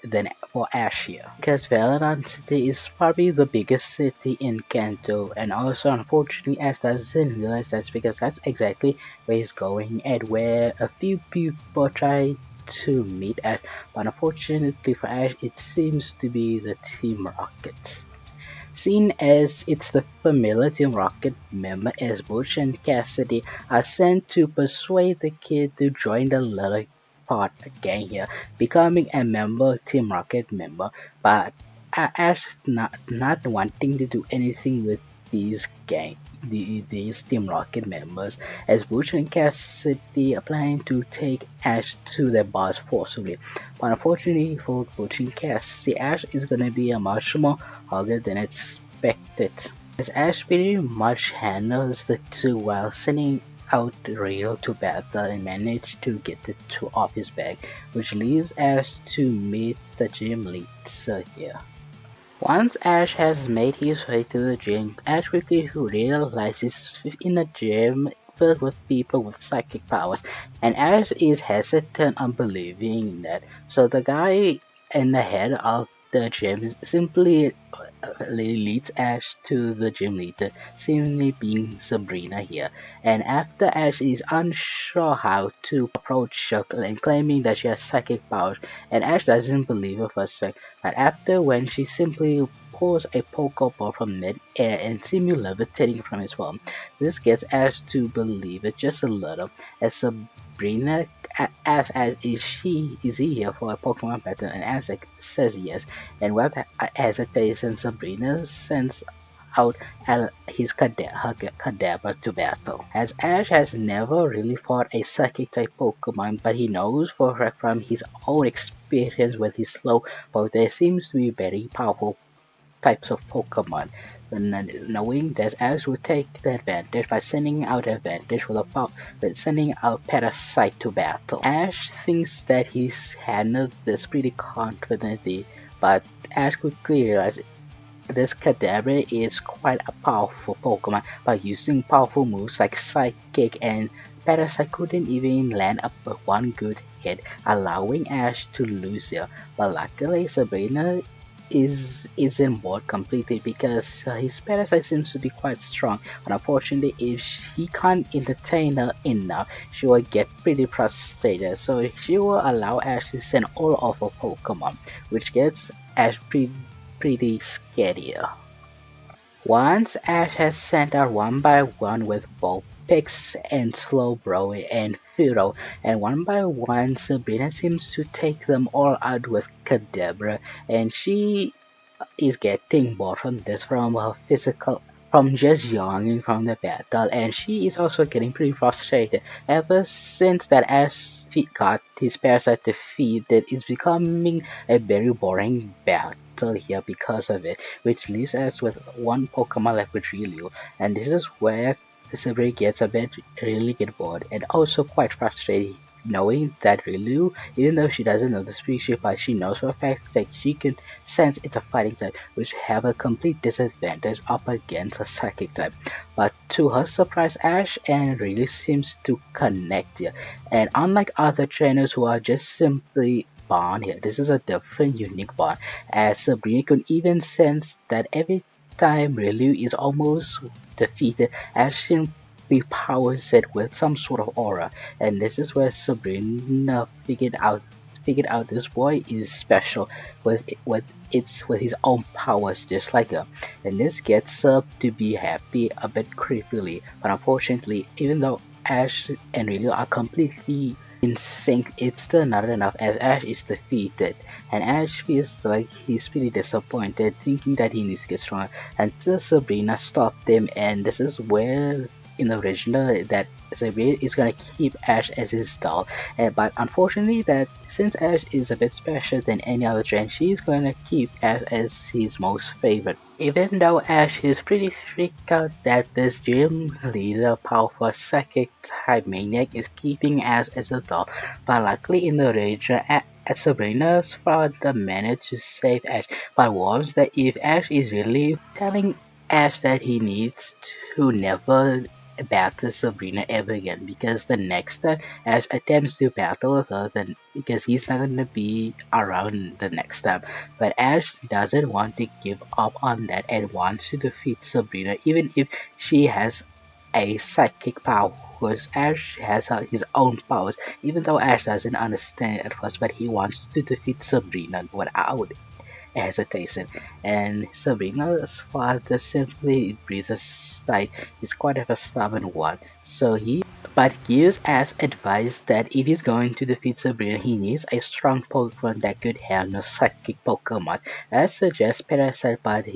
than for Ash here, because Valorant City is probably the biggest city in Kanto, and also unfortunately Ash doesn't realize that's because that's exactly where he's going and where a few people try to meet Ash, but unfortunately for Ash it seems to be the Team Rocket. Seen as it's the familiar Team Rocket member as Butch and Cassidy are sent to persuade the kid to join the little part gang here, becoming a Team Rocket member, but Ash not wanting to do anything with these these Team Rocket members, as Butch and Cassidy are planning to take Ash to their boss forcibly. But unfortunately for Butch and Cassidy, Ash is gonna be a much more harder than expected, as Ash pretty much handles the two while sending out Rail to battle and manage to get the two off his back, which leaves Ash to meet the gym leader here. Once Ash has made his way to the gym, Ash quickly realizes in a gym filled with people with psychic powers, and Ash is hesitant on believing that. So the guy in the head of the gym simply leads Ash to the gym leader, seemingly being Sabrina here. And after Ash is unsure how to approach her and claiming that she has psychic powers, and Ash doesn't believe her for a sec, but after when she simply pulls a Pokeball from mid-air and seemingly levitating from his palm. This gets Ash to believe it just a little, as Sabrina asks Ash is he here for a Pokemon battle, and Ash says yes, and without hesitation Sabrina sends out her Kadabra to battle. As Ash has never really fought a psychic type Pokemon, but he knows for a fact from his own experience with his Slowpoke there seems to be very powerful types of Pokemon. Knowing that Ash would take the advantage by sending out advantage with sending out Parasite to battle. Ash thinks that he's handled this pretty confidently, but Ash quickly realizes this Kadabra is quite a powerful Pokemon, by using powerful moves like Psychic and Parasite couldn't even land up with one good hit, allowing Ash to lose here. But luckily Sabrina isn't bored completely because his Parasite seems to be quite strong, but unfortunately if he can't entertain her enough, she will get pretty frustrated, so she will allow Ash to send all of her Pokemon, which gets Ash pretty scarier. Once Ash has sent out one by one with both Pix and Slowbro and Furo, and one by one Sabrina seems to take them all out with Kadabra, and she is getting bored from this from her physical from just yawning from the battle, and she is also getting pretty frustrated ever since that Ash got his parasite defeated. It's becoming a very boring battle here because of it, which leaves us with one Pokemon left with Riolu, and this is where Sabrina gets a bit really get bored and also quite frustrated, knowing that Riolu, even though she doesn't know the species, but she knows for a fact that she can sense it's a fighting type, which have a complete disadvantage up against a psychic type. But to her surprise, Ash and Riolu seems to connect here, and unlike other trainers who are just simply bond here, this is a different unique bond, as Sabrina could even sense that every time Riolu is almost defeated, Ash repowers it with some sort of aura, and this is where Sabrina figured out this boy is special with his own powers just like her, and this gets her to be happy a bit creepily. But unfortunately, even though Ash and Relu are completely in sync, it's still not enough, as Ash is defeated, and Ash feels like he's pretty disappointed, thinking that he needs to get stronger, until Sabrina stopped him, and this is where in the original that Sabrina is gonna keep Ash as his doll, but unfortunately that since Ash is a bit special than any other train, she's gonna keep Ash as his most favorite. Even though Ash is pretty freaked out that this gym leader, powerful psychic type maniac, is keeping Ash as a doll, but luckily in the region, Sabrina's father managed to save Ash, but warns that if Ash is really telling Ash that he needs to never battle Sabrina ever again, because the next time Ash attempts to battle her, then because he's not gonna be around the next time. But Ash doesn't want to give up on that and wants to defeat Sabrina, even if she has a psychic power. Because Ash has his own powers, even though Ash doesn't understand it at first, but he wants to defeat Sabrina without hesitation, and Sabrina's father simply breathes a sigh. He's quite of a stubborn one, but gives Ash advice that if he's going to defeat Sabrina, he needs a strong Pokemon that could handle psychic Pokemon. Ash suggests Parasite, but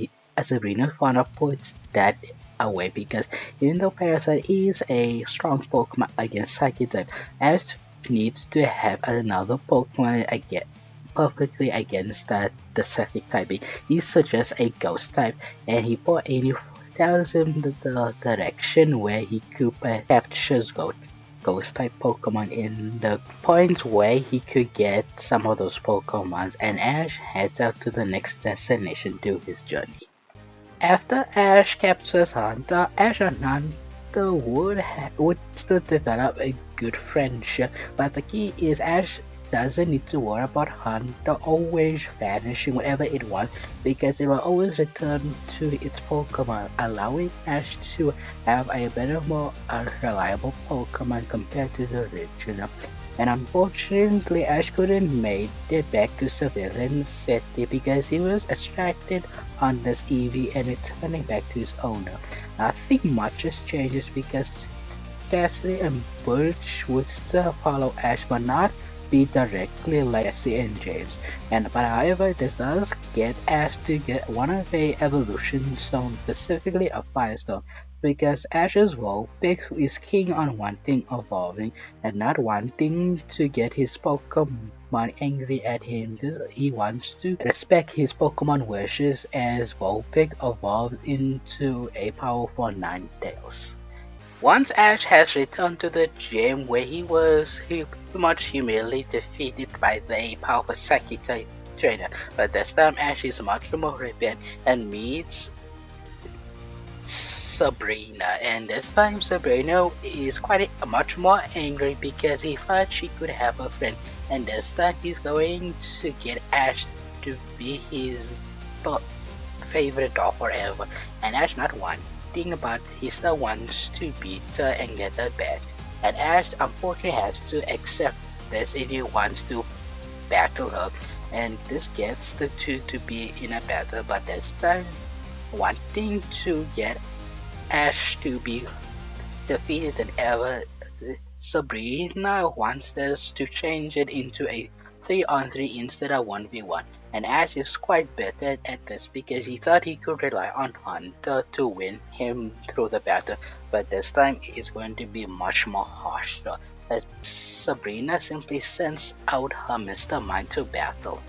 Sabrina's father puts that away because even though Parasite is a strong Pokemon against Psychic type, Ash needs to have another Pokemon again perfectly against the Psychic typing. He suggests a Ghost type, and he tells him the direction where he could capture Ghost type Pokemon in the points where he could get some of those Pokemons, and Ash heads out to the next destination to his journey. After Ash captures Hunter, Ash and Hunter would still develop a good friendship, but the key is Ash doesn't need to worry about Hunter always vanishing whenever it wants because it will always return to its Pokemon, allowing Ash to have a better, more reliable Pokemon compared to the original. And unfortunately, Ash couldn't make it back to Civilian City because he was extracted on this EV and returning back to his owner. Nothing much has changes because Cassie and Birch would still follow Ash but not be directly like Jesse and James. But however, this does get Ash to get one of the evolution stones, specifically a Firestone, because Ash's Vulpix is keen on wanting evolving and not wanting to get his Pokemon angry at him. He wants to respect his Pokemon wishes as Vulpix evolves into a powerful Ninetales. Once Ash has returned to the gym where he was pretty much humiliated defeated by the powerful psychic type trainer, but this time Ash is much more rebellious and meets Sabrina, and this time Sabrina is quite much more angry because he thought she could have a friend, and this time he's going to get Ash to be his favorite dog forever, and Ash not wanting, but he still wants to beat her and get her back, and Ash unfortunately has to accept this if he wants to battle her, and this gets the two to be in a battle, but this time wanting to get Ash to be defeated than ever, Sabrina wants us to change it into a 3-on-3 instead of 1v1, and Ash is quite bitter at this because he thought he could rely on Hunter to win him through the battle, but this time it's going to be much more harsher, as Sabrina simply sends out her Mr. Mind to battle.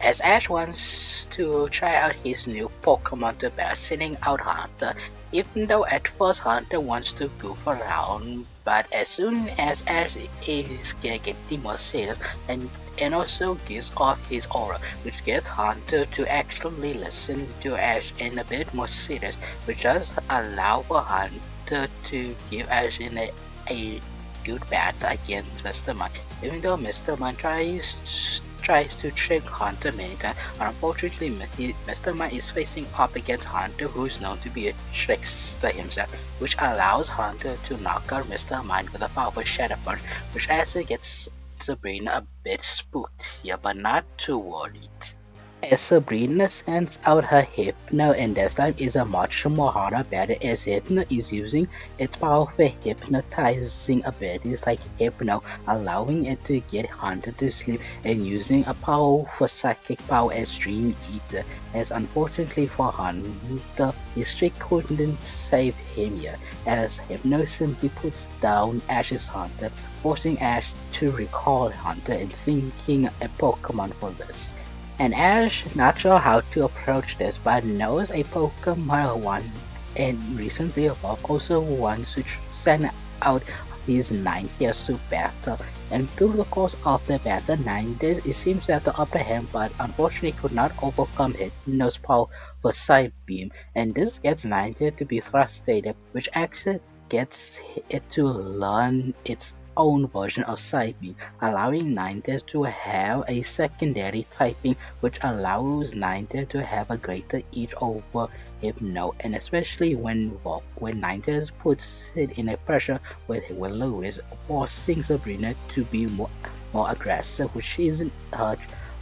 As Ash wants to try out his new Pokemon to battle, sending out Hunter, even though at first Hunter wants to goof around, but as soon as Ash is getting more serious and also gives off his aura, which gets Hunter to actually listen to Ash and a bit more serious, which does allow for Hunter to give Ash in a good battle against Mr. Mind, even though Mr. Mind tries to trick Hunter many times, but unfortunately Mr. Mind is facing up against Hunter, who is known to be a trickster himself, which allows Hunter to knock out Mr. Mind with a powerful Shadow Punch, which actually gets Sabrina a bit spooked here, but not too worried. As Sabrina sends out her Hypno, and this time is a much more harder battle as Hypno is using its powerful hypnotizing abilities like Hypno, allowing it to get Hunter to sleep, and using a powerful psychic power as Dream Eater, as unfortunately for Hunter, his trick couldn't save him here, as Hypno simply puts down Ash's Hunter, forcing Ash to recall Hunter and thinking a Pokemon for this. And Ash not sure how to approach this, but knows a Pokemon one and recently evolved also wants to send out his Ninetales to battle. And through the course of the battle, Ninetales it seems to have the upper hand, but unfortunately could not overcome Hypno's power for Side Beam, and this gets Ninetales to be frustrated, which actually gets it to learn its own version of Psybeam, allowing Ninetales to have a secondary typing, which allows Ninetales to have a greater edge over Hypno, and especially when Ninetales puts it in a pressure with Will-O-Wisp, forcing Sabrina to be more aggressive, which isn't her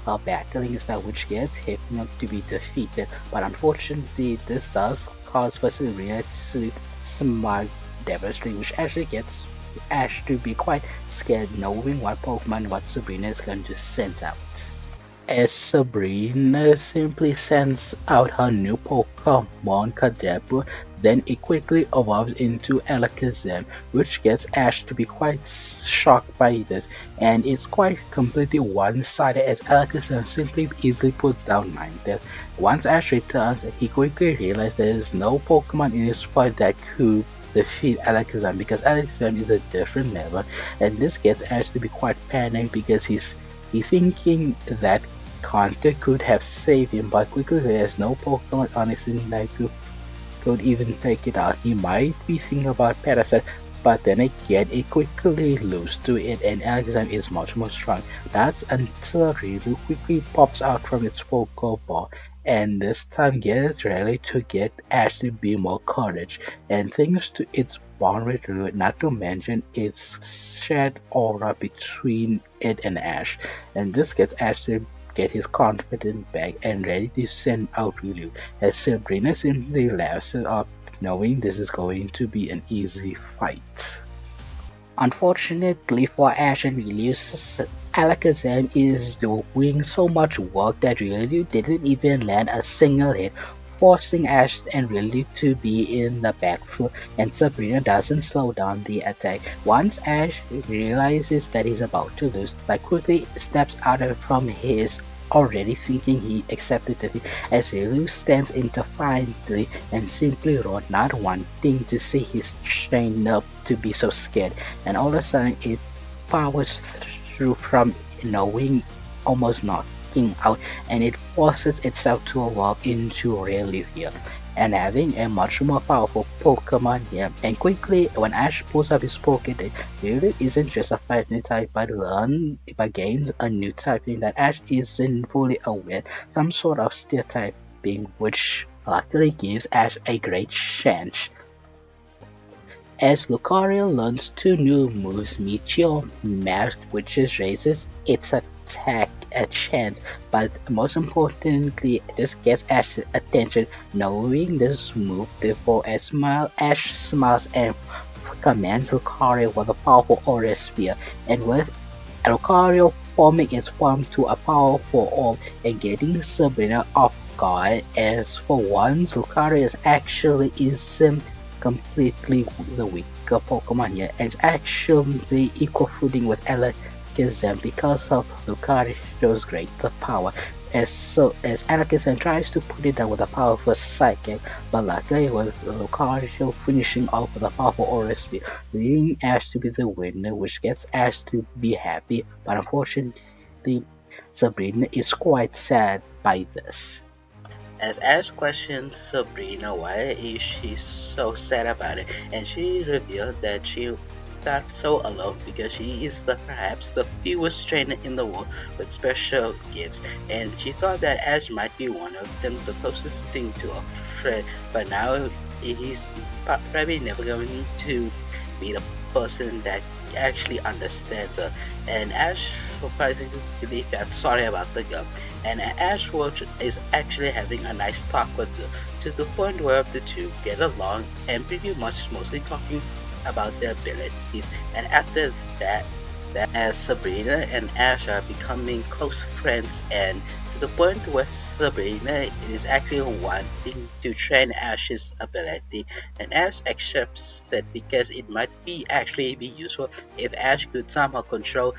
battling style, which gets him not to be defeated. But unfortunately, this does cause for Sabrina to smite devilishly, which actually gets Ash to be quite scared knowing what Sabrina is going to send out. As Sabrina simply sends out her new Pokemon Kadabra, then it quickly evolves into Alakazam, which gets Ash to be quite shocked by this, and it's quite completely one-sided as Alakazam simply easily puts down Ninetales. Once Ash returns, he quickly realizes there is no Pokemon in his fight that could defeat Alakazam because Alakazam is a different level, and this gets Ash to be quite panicked because he's thinking that Kanto could have saved him, but quickly there's no Pokemon on his team that could even take it out. He might be thinking about Parasite, but then again, it quickly loses to it, and Alexander is much more strong. That's until Riolu quickly pops out from its Pokeball, and this time gets ready to get Ash to be more courage, and thanks to its bond with Riolu, not to mention its shared aura between it and Ash, and this gets Ash to get his confidence back and ready to send out Riolu, as Sabrina simply laughs it up knowing this is going to be an easy fight. Unfortunately for Ash and Riolu, Alakazam is doing so much work that Riolu didn't even land a single hit, forcing Ash and Riolu to be in the back foot, and Sabrina doesn't slow down the attack. Once Ash realizes that he's about to lose, but quickly steps out from his already thinking he accepted defeat as Riolu stands in defiantly and simply roared, not wanting to see his trainer to be so scared, and all of a sudden it powers through from knowing almost knocking out, and it forces itself to evolve into Riolu here, and having a much more powerful Pokemon here. And quickly, when Ash pulls up his Pokédex, Riolu isn't just a fighting type, but gains a new typing that Ash isn't fully aware, some sort of steel typing, which luckily gives Ash a great chance. As Lucario learns two new moves, Meteor Mash, which raises its attack a chance, but most importantly, this gets Ash's attention. Knowing this move before Ash smiles and commands Lucario with a powerful Aura Sphere, and with Lucario forming its form to a powerful orb and getting Sabrina off guard, as for once, Lucario actually isn't completely the weaker Pokemon here, and it's actually equal footing with Alakazam because of Lucario's greater power. As Alakazam tries to put it down with a powerful Psychic, but luckily with Lucario finishing off with a powerful Aura Sphere, leading Ash to be the winner, which gets Ash to be happy, but unfortunately Sabrina is quite sad by this. As Ash questions Sabrina why is she so sad about it, and she revealed that she felt so alone because she is perhaps the fewest trainer in the world with special gifts, and she thought that Ash might be one of them, the closest thing to a friend, but now he's probably never going to be the person that actually understands her, and Ash surprisingly felt sorry about the girl, and Ash is actually having a nice talk with her to the point where the two get along and pretty much mostly talking about their abilities, and after that as Sabrina and Ash are becoming close friends, and to the point where Sabrina is actually wanting to train Ash's ability, and Ash accepts it because it might be useful if Ash could somehow control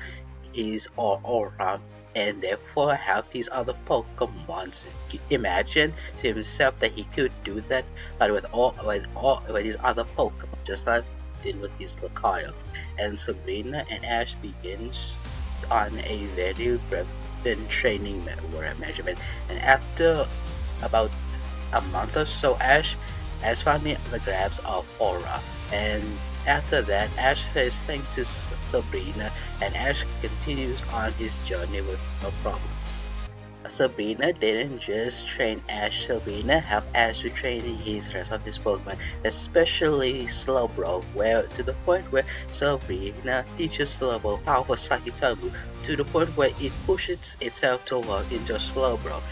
his aura and therefore help his other Pokemons. Imagine to himself that he could do that, but with his other Pokemon, just like he did with his Lucario. And Sabrina and Ash begins on a very rapid training measurement, and after about a month or so, Ash has finally the grasp of Aura, and after that, Ash says thanks to Sabrina, and Ash continues on his journey with no problems. Sabrina didn't just train Ash. Sabrina helped Ash to train his rest of his Pokemon, especially Slowbro, where to the point where Sabrina teaches Slowbro powerful Psychic Type move to the point where it pushes itself to walk into Slowbro.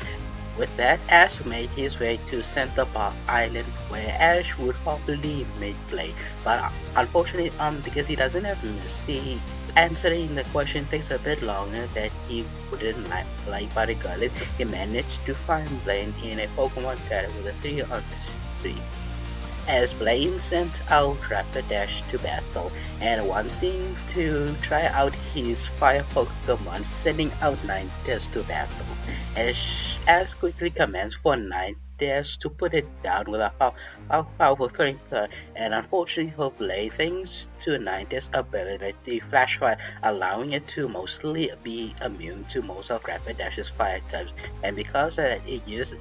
With that, Ash made his way to Center Park Island, where Ash would probably make play. But unfortunately, because he doesn't have Misty, answering the question takes a bit longer than he wouldn't like. But regardless, he managed to find Blaine in a Pokemon battle with a 3 on 3 as Blaine sent out Rapidash to battle and wanting to try out his fire Pokemon, sending out Ninetales to battle. Ash quickly commands for Ninetales to put it down with a powerful Flamethrower, and unfortunately for Blaine, thanks to Ninetales' ability Flash Fire, allowing it to mostly be immune to most of Rapidash's fire types, and because of that, it gives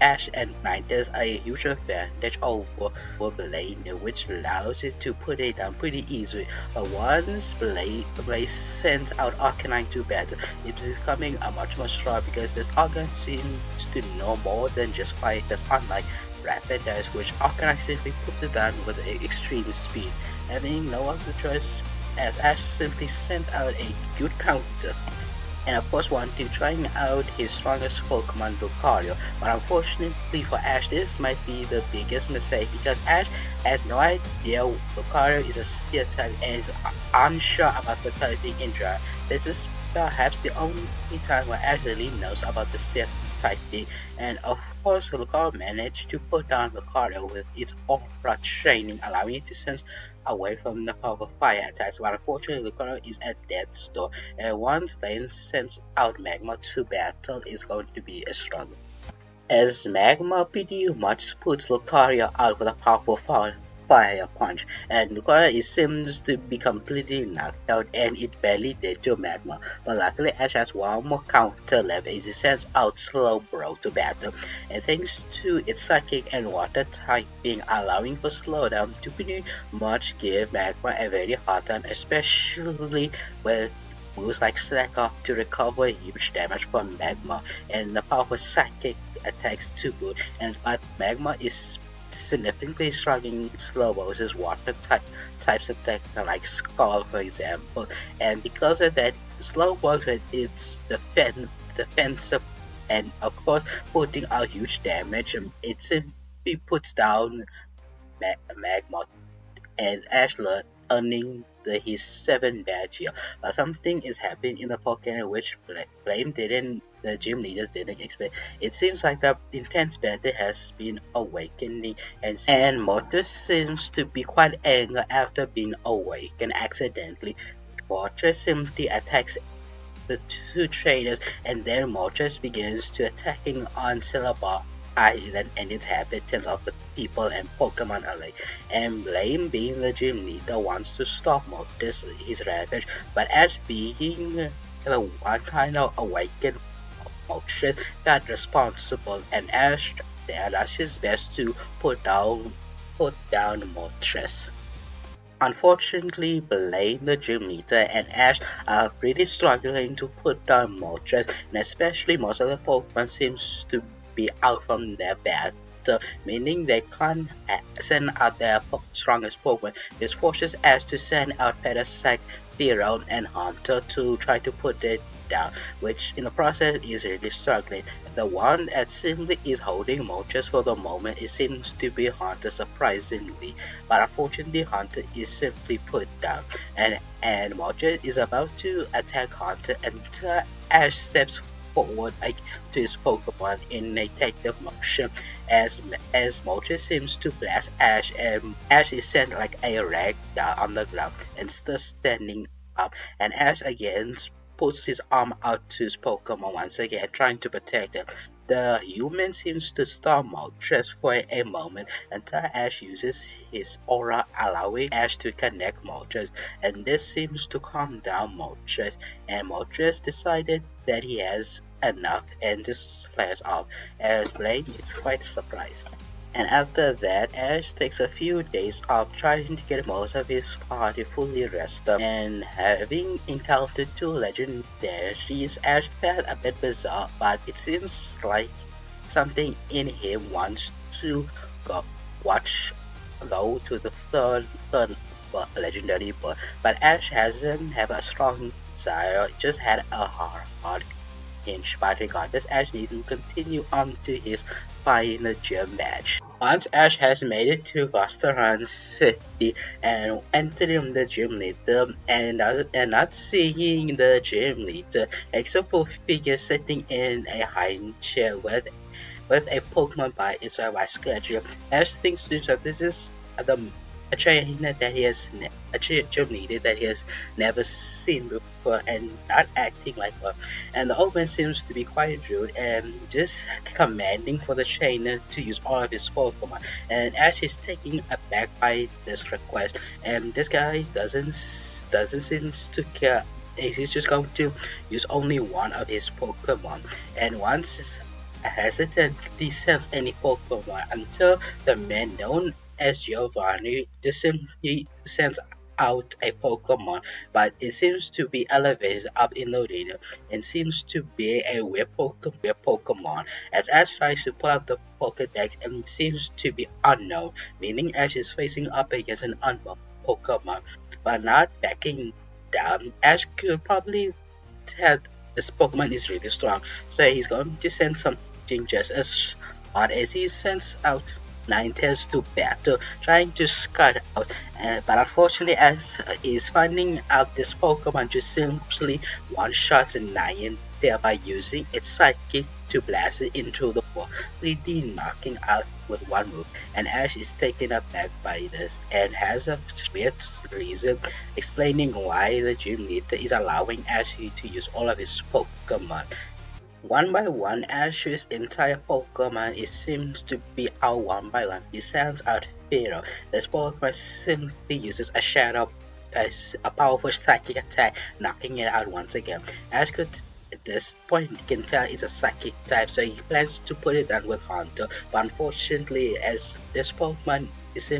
Ash and Ninetales a huge advantage over Blaine, which allows it to put it down pretty easily. But once Blaine sends out Arcanine to battle, it's becoming a much more strong because this Arcanine seems to know more than just fire types, unlike Rapidash, which Arcanine simply puts it down with extreme speed. Having no other choice, as Ash simply sends out a good counter. And of course wanting trying out his strongest Pokemon Lucario, but unfortunately for Ash this might be the biggest mistake because Ash has no idea Lucario is a steel type and is unsure about the typing in Dry. This is perhaps the only time where Ash really knows about the steel typing, and of course Lucario managed to put down Lucario with its aura training, allowing it to sense away from the powerful fire attacks, but unfortunately Lucario is at death's door, and once Blaine sends out Magma to battle is going to be a struggle. As Magma pretty much puts Lucario out with a powerful fire punch, and Lucario seems to be completely knocked out and it barely did to Magma, but luckily Ash has one more counter left as he sends out Slowbro to battle, and thanks to its psychic and water typing allowing for slowdown to pretty much give Magma a very hard time, especially with moves like Slack Off to recover huge damage from Magma and the powerful psychic attacks to boot, and but Magma is significantly struggling slow versus water types attack like Skull for example, and because of that slow works with its defensive and of course putting out huge damage. It simply puts down Magma and Ash earning his 7 badge here. But something is happening in the Pokemon which the gym leader didn't expect. It seems like the intense battle has been awakening, and Mortis seems to be quite angry after being awakened accidentally. Mortis simply attacks the two trainers, and then Mortis begins to attacking on Syllabub Island and its inhabitants of the people and Pokemon alike. And Blame, being the gym leader, wants to stop Mortis his ravage, but as being the one kind of awakened Mortis got responsible, and Ash does his best to put down Mortis. Unfortunately, Blaine, the gym leader, and Ash are really struggling to put down Moltres, and especially most of the Pokemon seems to be out from their battle, meaning they can't send out their strongest Pokemon. This forces Ash to send out Parasect, Fearow, and Hunter to try to put it down, which in the process is really struggling. The one that simply is holding Moltres for the moment, it seems to be Hunter surprisingly, but unfortunately Hunter is simply put down, and Moltres is about to attack Hunter until Ash steps forward to his Pokemon in a takeoff motion as Moltres seems to blast Ash, and Ash is sent like a rag down on the ground and still standing up, and Ash again puts his arm out to his Pokemon once again, trying to protect them. The human seems to stop Moltres for a moment until Ash uses his aura, allowing Ash to connect Moltres, and this seems to calm down Moltres, and Moltres decided that he has enough and just flares off, as Blaine is quite surprised. And after that, Ash takes a few days off trying to get most of his party fully rested. And having encountered two legendaries, Ash felt a bit bizarre, but it seems like something in him wants to go watch go to the third legendary bird. But Ash hasn't have a strong desire, just had a hard hinge. But regardless, Ash needs to continue on to his final gym match. Once Ash has made it to Restaurant City and entering the gym leader and not seeing the gym leader, except for figure sitting in a high chair with a Pokemon by its vice schedule. Ash thinks to himself, this is the a trainer that he has a gym leader that he has never seen before and not acting like one. And the old man seems to be quite rude and just commanding for the trainer to use all of his Pokemon. And Ash is taken aback by this request, and this guy doesn't seem to care. He's just going to use only one of his Pokemon, and once hesitantly sends any Pokemon until the man known as Giovanni simply sends out a Pokemon, but it seems to be elevated up in the leader and seems to be a rare Pokemon. As Ash tries to pull out the Pokedex and seems to be unknown, meaning Ash is facing up against an unknown Pokemon, but not backing down. Ash could probably tell this Pokemon is really strong, so he's going to send something just as hard as he sends out Ninetales to battle, trying to scout out. But unfortunately, as he's finding out this Pokemon just simply one-shots Nine, thereby using its psychic to blast it into the wall, completely knocking out with one move. And Ash is taken aback by this and has a weird reason explaining why the gym leader is allowing Ash to use all of his Pokemon. One by one, Ash's entire Pokemon seems to be out one by one. He sends out Pharaoh. This Pokemon simply uses a shadow as a powerful psychic attack, knocking it out once again. Ash could at this point can tell it's a psychic type, so he plans to put it down with Hunter. But unfortunately, as this Pokemon is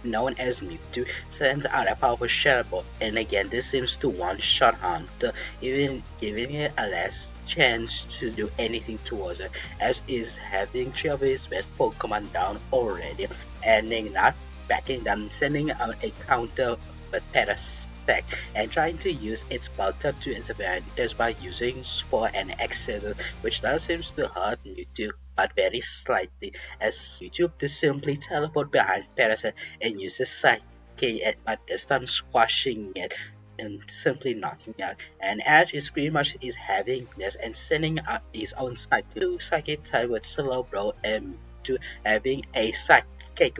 known as Mewtwo, sends out a powerful Shadow Ball, and again this seems to one-shot Hunter, even giving it a last chance to do anything towards it, as is having three of his best Pokemon down already, ending not backing down, sending out a counter with Parasect and trying to use its bulk up to its advantage by using Spore and Excess, which does seems to hurt Mewtwo but very slightly, as YouTube just simply teleport behind Parasite and uses Psyche but is done squashing it and simply knocking out. And Ash is pretty much is having this and sending out his own Psychic type with Slow Bro and to having a psychic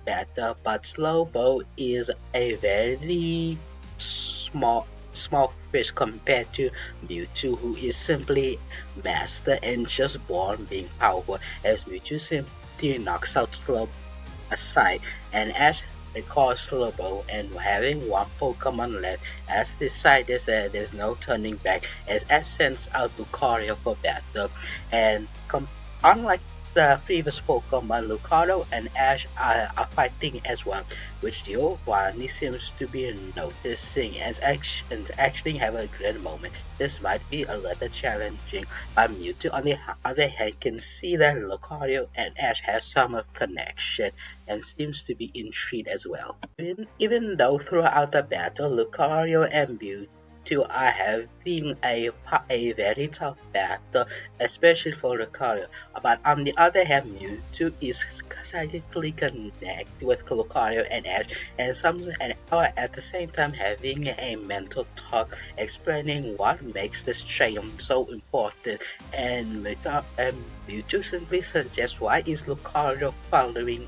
battle, but Slowbo is a very small fish compared to Mewtwo, who is simply master and just born being powerful, as Mewtwo simply knocks out Slowbo aside, and Ash recalls Slowbo and having one Pokemon left, Ash decides that there's no turning back as Ash sends out Lucario for battle, and unlike the previous Pokemon, Lucario and Ash are fighting as well, which Giovanni seems to be noticing and actually have a great moment. This might be a little challenging, but Mewtwo on the other hand can see that Lucario and Ash have some connection and seems to be intrigued as well. Even though throughout the battle, Lucario and Mewtwo are having a very tough battle, especially for Lucario. But on the other hand, Mewtwo is psychically connected with Lucario and Ash, and at the same time having a mental talk explaining what makes this train so important. And Mewtwo simply suggests why is Lucario following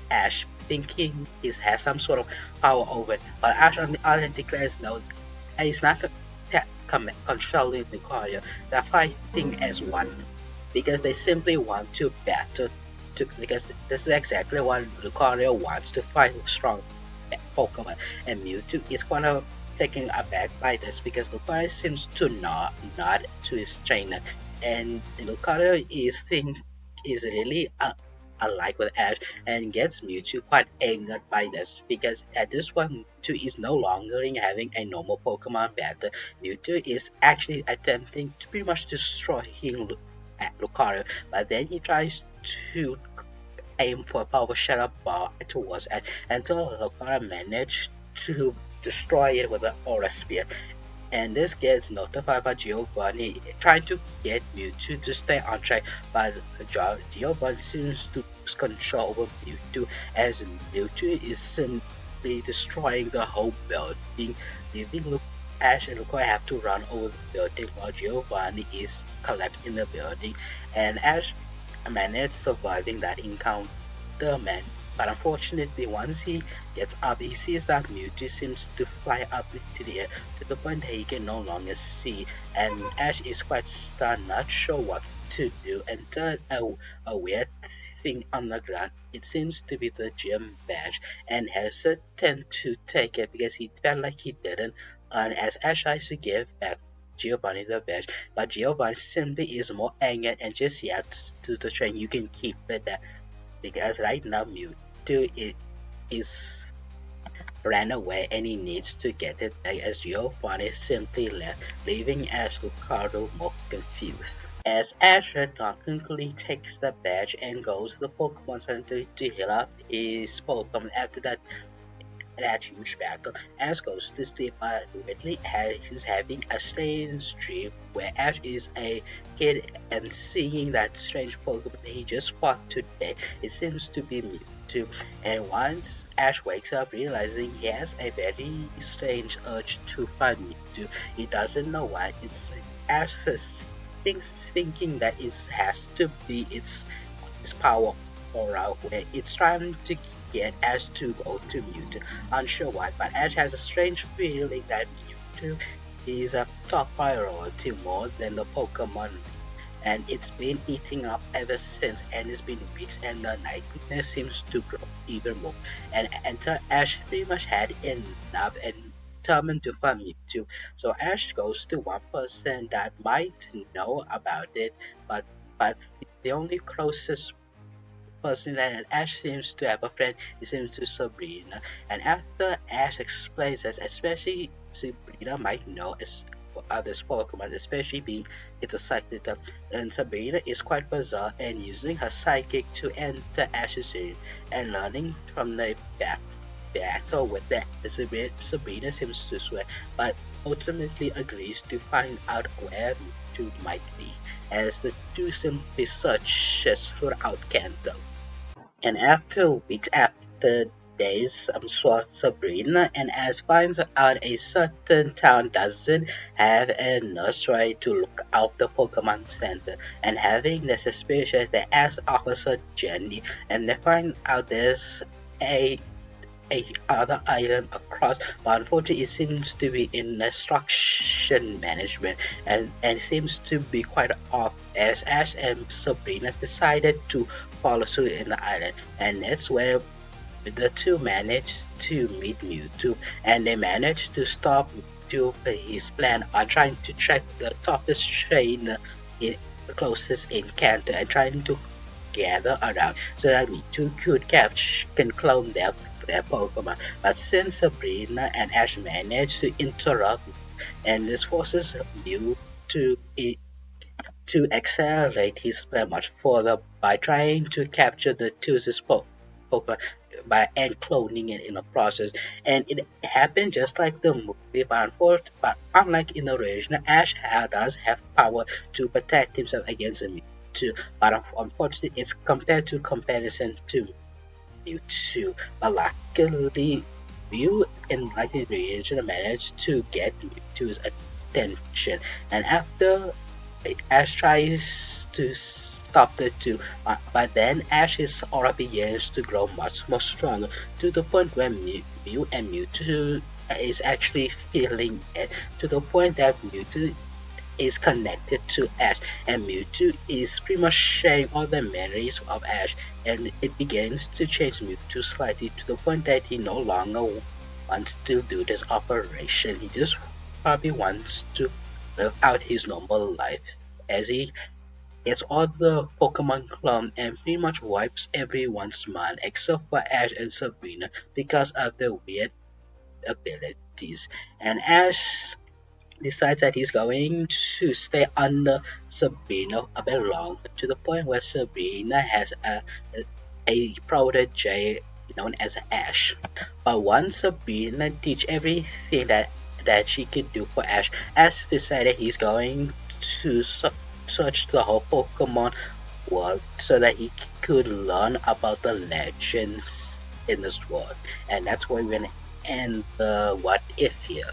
Ash, thinking he has some sort of power over it. But Ash on the other hand declares no, he's not controlling Lucario. They're fighting as one because they simply want to battle. Because this is exactly what Lucario wants, to fight strong Pokemon, and Mewtwo is kind of taken aback by this because Lucario seems to nod to his trainer, and Lucario is thinking is really alike with Ash and gets Mewtwo quite angered by this because at this point Mewtwo is no longer in having a normal Pokemon battle. Mewtwo is actually attempting to pretty much destroy him at Lucario, but then he tries to aim for a powerful shadow ball towards Ash until Lucario managed to destroy it with an aura sphere, and this gets notified by Giovanni trying to get Mewtwo to stay on track, but Giovanni seems to lose control over Mewtwo as Mewtwo is simply destroying the whole building, leaving Ash and Lucario have to run over the building while Giovanni is collapsed in the building, and Ash managed surviving that encounter, man. But unfortunately, once he gets up, he sees that Mewtwo seems to fly up into the air to the point that he can no longer see, and Ash is quite stunned, not sure what to do, and then a weird thing on the ground. It seems to be the gym badge, and hesitant to take it because he felt like he didn't earn as Ash tries to give back Giovanni the badge, but Giovanni simply is more angered and just yells to the train, "You can keep it," because right now Mewtwo is ran away and he needs to get it back as Giovanni simply left, leaving Ash Lucario more confused. As Ash reluctantly takes the badge and goes to the Pokemon Center to heal up his Pokemon after that huge battle, Ash goes to sleep, but Ridley is having a strange dream where Ash is a kid and seeing that strange Pokemon he just fought today. It seems to be Mewtwo, and once Ash wakes up realizing he has a very strange urge to find Mewtwo, he doesn't know why. It's Ash thinking that it has to be its power aura where it's trying to get Ash to go to Mewtwo. Unsure why, but Ash has a strange feeling that Mewtwo is a top priority more than the Pokemon, and it's been eating up ever since, and it's been weeks, and the nightmare seems to grow even more. And until Ash pretty much had enough and determined to find Mewtwo, so Ash goes to one person that might know about it, but the only closest person that Ash seems to have a friend, it seems to Sabrina. And after Ash explains this, especially Sabrina might know as others Pokemon, especially being it's a psychic type, and Sabrina is quite bizarre and using her psychic to enter Ash's dream and learning from the battle with that. Sabrina seems to swear, but ultimately agrees to find out where Mewtwo might be, as the two simply searches throughout Kanto. And after days, Sabrina and Ash finds out a certain town doesn't have a nursery to look out the Pokemon Center, and having the suspicion that Ash offers a journey, and they find out there's a other island across, but unfortunately it seems to be in instruction management and seems to be quite off as Ash and Sabrina decided to follow suit in the island, and that's where the two managed to meet Mewtwo, and they managed to stop Mewtwo his plan on trying to track the toughest trainer in the closest in Kanto and trying to gather around so that Mewtwo can clone their Pokemon. But since Sabrina and Ash managed to interrupt, and this forces Mew to accelerate his plan much further by trying to capture the Tuesday's Pokemon and cloning it in the process. And it happened just like the movie, but unlike in the original, Ash does have power to protect himself against Mewtwo. But unfortunately, it's compared to comparison to Mewtwo. But luckily, Mew in like the original managed to get Mewtwo's attention, and after Ash tries to stop the two, but then Ash's aura begins to grow much more stronger to the point where Mew and Mewtwo is actually feeling it, to the point that Mewtwo is connected to Ash, and Mewtwo is pretty much sharing all the memories of Ash, and it begins to change Mewtwo slightly to the point that he no longer wants to do this operation. He just probably wants to live out his normal life as he gets all the Pokemon clone and pretty much wipes everyone's mind except for Ash and Sabrina because of their weird abilities. And Ash decides that he's going to stay under Sabrina a bit long, to the point where Sabrina has a protege known as Ash. But once Sabrina teach everything that she could do for Ash, Ash decided he's going to search the whole Pokemon world so that he could learn about the legends in this world. And that's where we're gonna end the what if here.